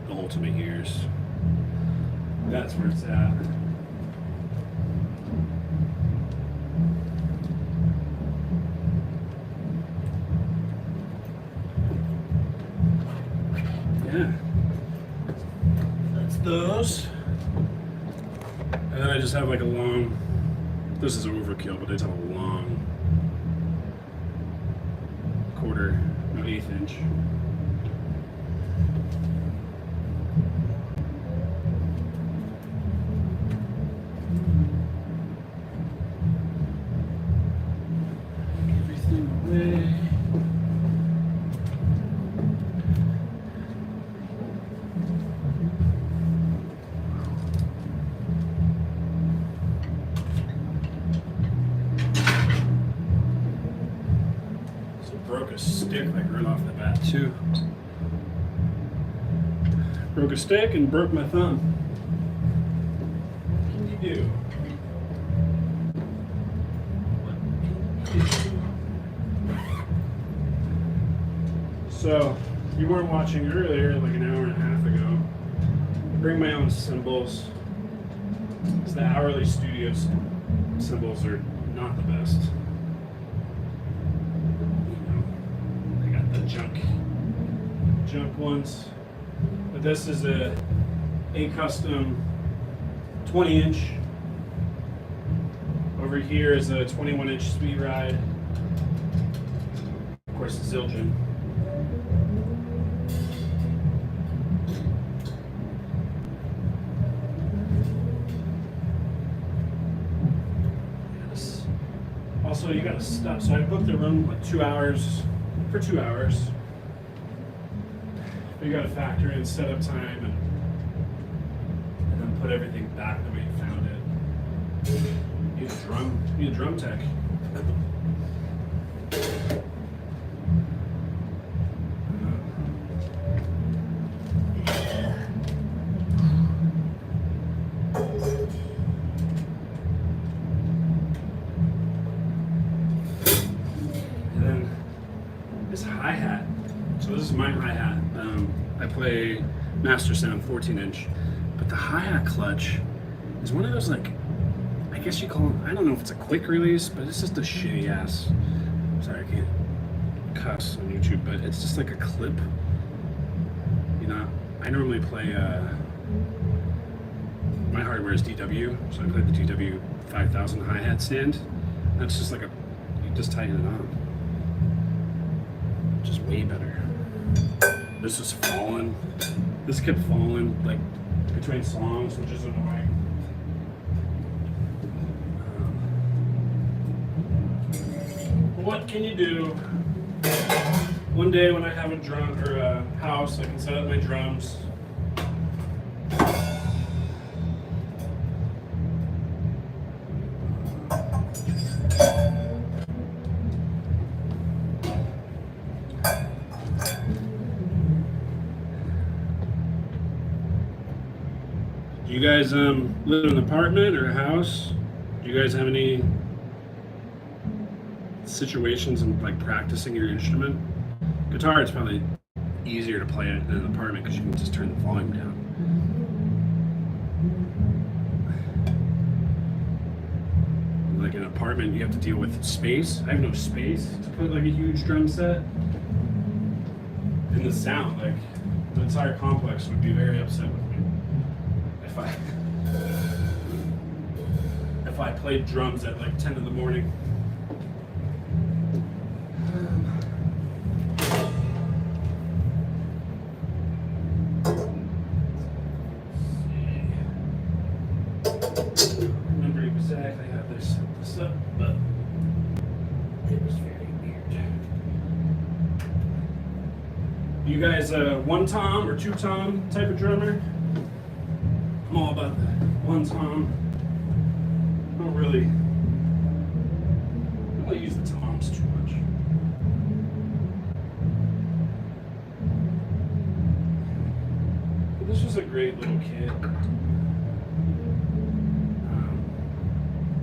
the ultimate ears. That's where it's at. Yeah. That's those. And then I just have like a long, this is overkill, but I just have a long quarter, no 1/8 inch. Everything away. Broke a stick like right off the bat too. Broke a stick and broke my thumb. What can you do? What can you do? So, you weren't watching earlier, like an hour and a half ago. I bring my own cymbals. It's the hourly studio cymbals are not the best. Junk ones, but this is a custom 20-inch. Over here is a 21-inch speed ride. Of course, it's Zildjian. Yes. Also, you gotta stop. So I booked the room like 2 hours for 2 hours. You got to factor in setup time and then put everything back the way you found it. Need a drum tech. And then this hi-hat. So this is my hi-hat. I play Master Sound 14-inch, but the hi-hat clutch is one of those, like, I guess you call it, I don't know if it's a quick release, but it's just a shitty ass, sorry I can't cuss on YouTube, but it's just like a clip. You know, I normally play, my hardware is DW, so I play the DW 5000 hi-hat stand. That's just like you just tighten it on. Which is way better. This is falling. This kept falling like between songs, which is annoying. What can you do? One day when I have a drum or a house, I can set up my drums. You guys live in an apartment or a house? Do you guys have any situations in like practicing your instrument? Guitar, it's probably easier to play it in an apartment because you can just turn the volume down. Like in a apartment, you have to deal with space. I have no space to put like a huge drum set. And the sound, like the entire complex would be very upset with me if I played drums at like 10 in the morning. Remember exactly how they set this up, but it was very weird. You guys one tom or two tom type of drummer? I'm all about the one tom. I don't really use the toms too much. But this was a great little kit.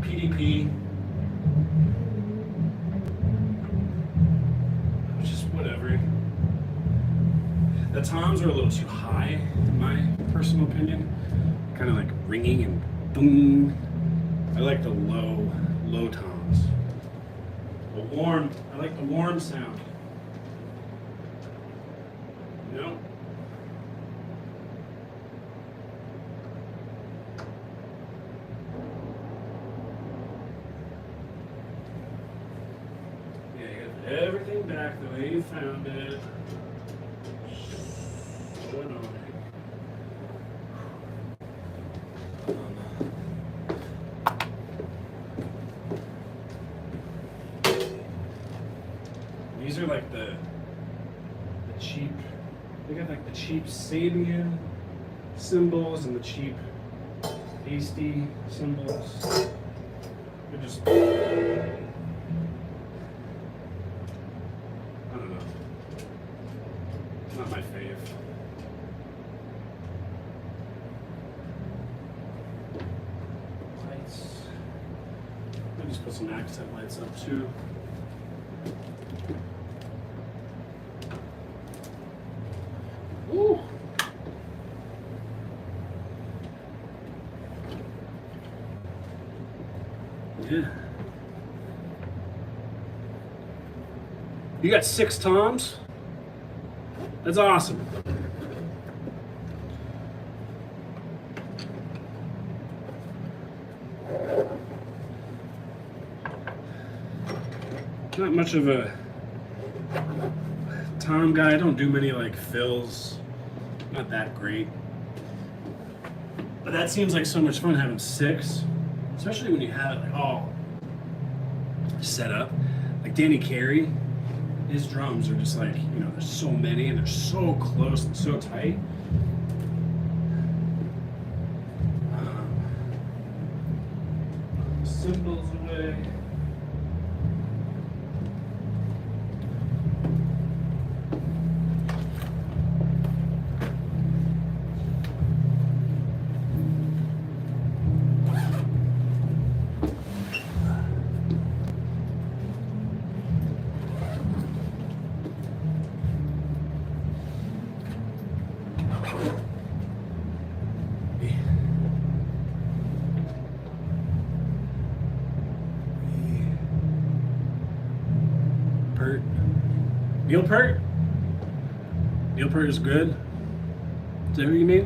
PDP. Just whatever. The toms are a little too high, in my personal opinion. Kind of like ringing and boom. I like the low toms. The warm, I like the warm sound. You know? Yeah, you gotta put everything back the way you found it. So annoying. These are like the cheap, they got like the cheap Zildjian cymbals and the cheap hasty cymbals. They're just, I don't know, not my fave. Lights, I just put some accent lights up too. Ooh. Yeah. You got 6 toms? That's awesome. Not much of a tom guy. I don't do many like fills. Not that great. But that seems like so much fun having 6. Especially when you have it like all set up. Like Danny Carey, his drums are just like, you know, there's so many and they're so close and so tight. Cymbals away. Neil Peart? Neil Peart is good? Is that what you mean?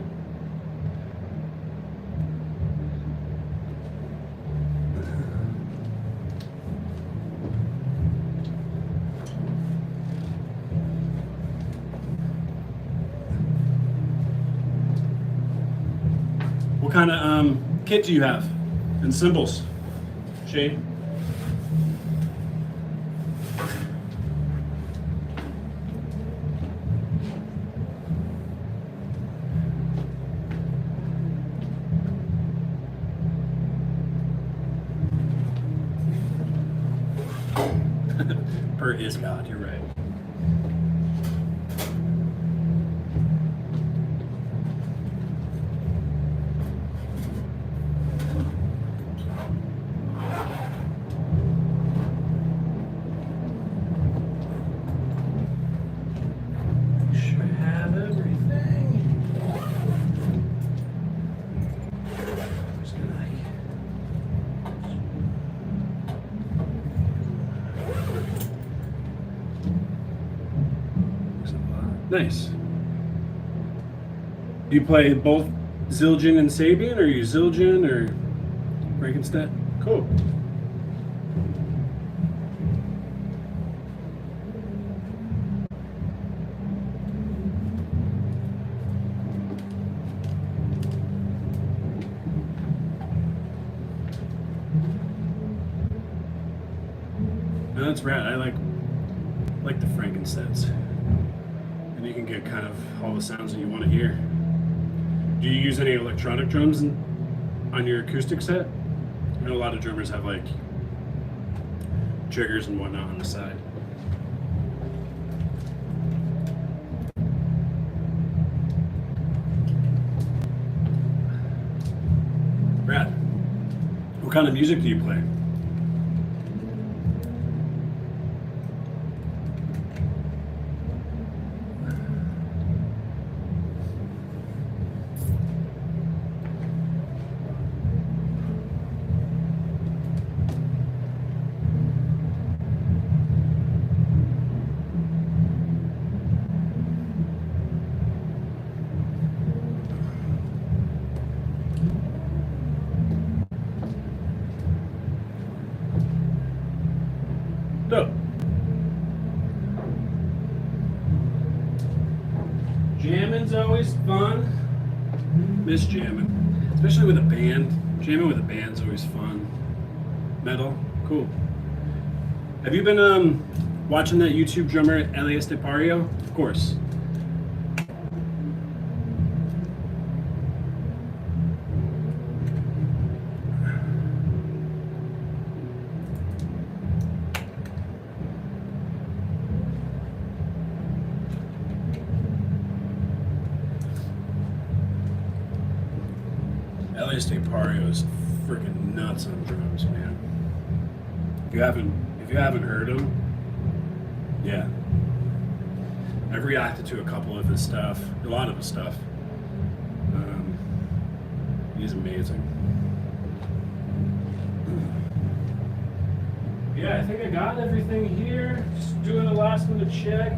What kind of kit do you have? And cymbals? Shane? Peart is God, you're right. Should have everything. Just gonna Nice. Do you play both Zildjian and Sabian, or are you Zildjian or Frankenstein? Cool. No, that's rad. I like the Frankensteins. And you can get kind of all the sounds that you want to hear. Do you use any electronic drums on your acoustic set? I know a lot of drummers have like triggers and whatnot on the side. Brad, what kind of music do you play? Dope. Jamming's always fun. Miss jamming, especially with a band. Jamming with a band's always fun. Metal, cool. Have you been watching that YouTube drummer Elias DePario? Of course. Elias DePario is freaking nuts on drums, man. If you haven't heard him, yeah. I've reacted to a couple of his stuff, a lot of his stuff. He's amazing. Yeah, I think I got everything here. Just doing a last minute check.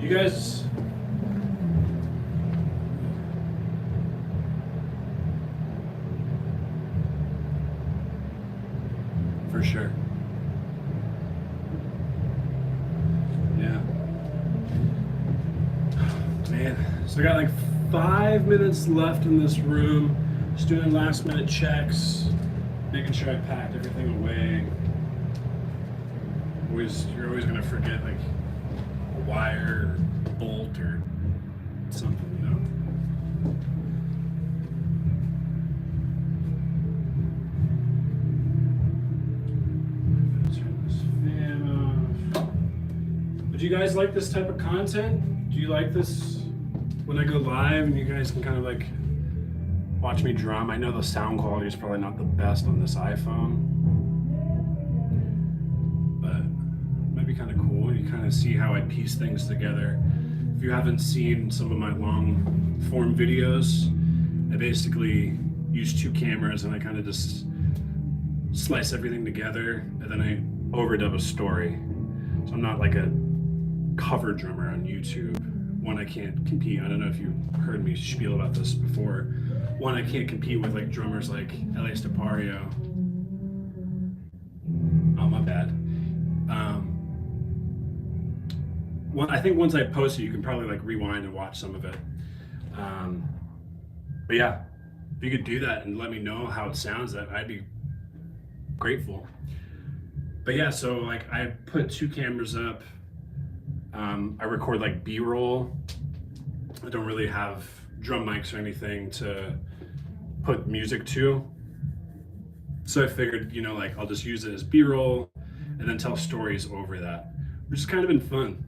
You guys, for sure. Yeah. Man, so I got like 5 minutes left in this room. Just doing last minute checks, making sure I packed everything away. You're always gonna forget like a wire or bolt or something, you know. Turn this fan off. Would you guys like this type of content? Do you like this when I go live and you guys can kind of like watch me drum? I know the sound quality is probably not the best on this iPhone, be kind of cool. You kind of see how I piece things together. If you haven't seen some of my long form videos, I basically use 2 cameras and I kind of just slice everything together and then I overdub a story. So I'm not like a cover drummer on YouTube. One, I can't compete. I don't know if you heard me spiel about this before. One, I can't compete with like drummers like Elias DePario. Oh, my bad. I think once I post it, you can probably like rewind and watch some of it. But yeah, if you could do that and let me know how it sounds, that I'd be grateful. But yeah, so like I put 2 cameras up. I record like B-roll. I don't really have drum mics or anything to put music to. So I figured, you know, like I'll just use it as B-roll and then tell stories over that, which has kind of been fun.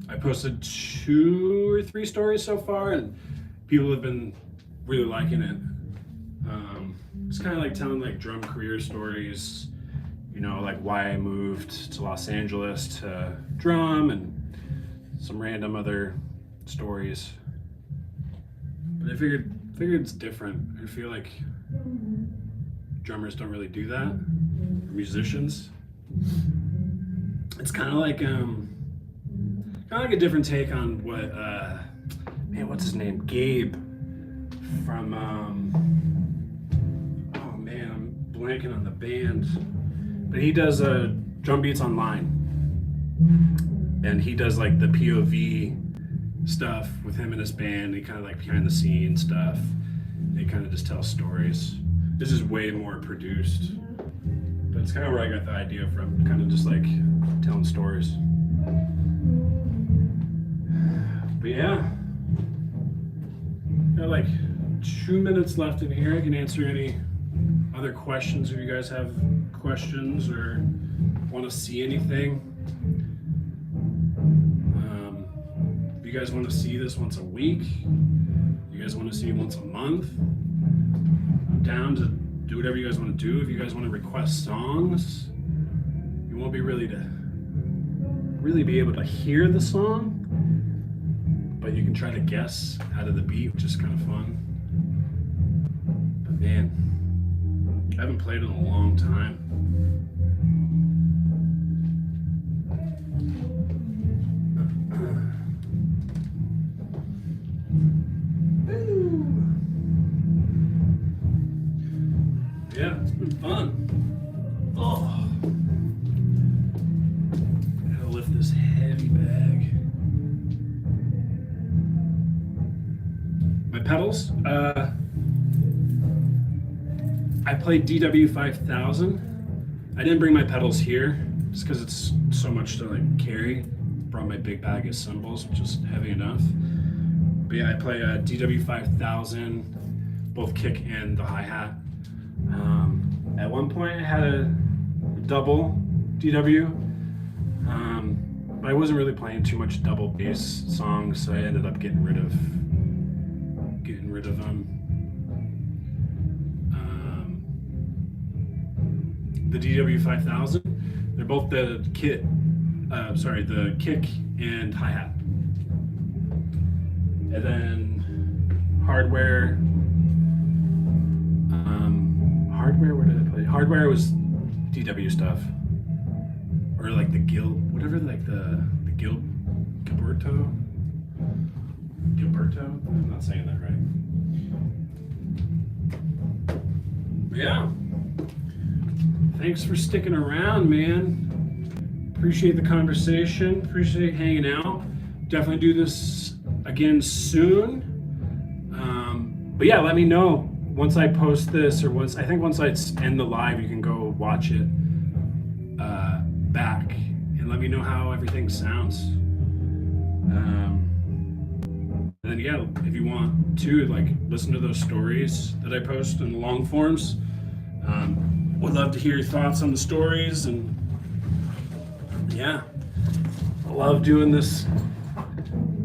I posted 2 or 3 stories so far and people have been really liking it. It's kind of like telling like drum career stories, you know, like why I moved to Los Angeles to drum and some random other stories. But I figured it's different. I feel like drummers don't really do that, or musicians. It's kind of like a different take on what man, what's his name? Gabe from oh man, I'm blanking on the band, but he does drum beats online, and he does like the POV stuff with him and his band. He kind of like behind the scenes stuff. They kind of just tell stories. This is way more produced, but it's kind of where I got the idea from. Kind of just like telling stories. But yeah, got like 2 minutes left in here. I can answer any other questions if you guys have questions or want to see anything. If you guys want to see this once a week, you guys want to see it once a month, I'm down to do whatever you guys want to do. If you guys want to request songs, you won't be really be able to hear the song, but you can try to guess out of the beat, which is kind of fun. But man, I haven't played in a long time. Yeah, it's been fun. Oh, gotta lift this heavy bag. My pedals, I played DW 5000. I didn't bring my pedals here just because it's so much to like carry. Brought my big bag of cymbals, which is heavy enough. But yeah, I play a DW 5000, both kick and the hi-hat. At one point I had a double DW, but I wasn't really playing too much double bass songs, so I ended up getting rid of them. The DW 5000, they're both the kick and hi-hat. And then hardware, where did I play? Hardware was DW stuff, or like the whatever, like the Gilberto. I'm not saying that right. But yeah, thanks for sticking around, man. Appreciate the conversation. Appreciate hanging out. Definitely do this again soon. But yeah, let me know. Once I post this, or once I end the live, you can go watch it back and let me know how everything sounds. And then yeah, if you want to like listen to those stories that I post in the long forms, would love to hear your thoughts on the stories. And yeah, I love doing this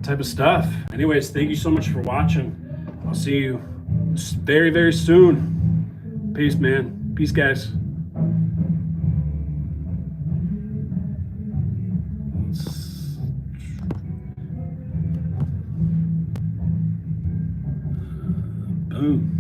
type of stuff. Anyways, thank you so much for watching. I'll see you very, very soon. Peace, man. Peace, guys. Boom.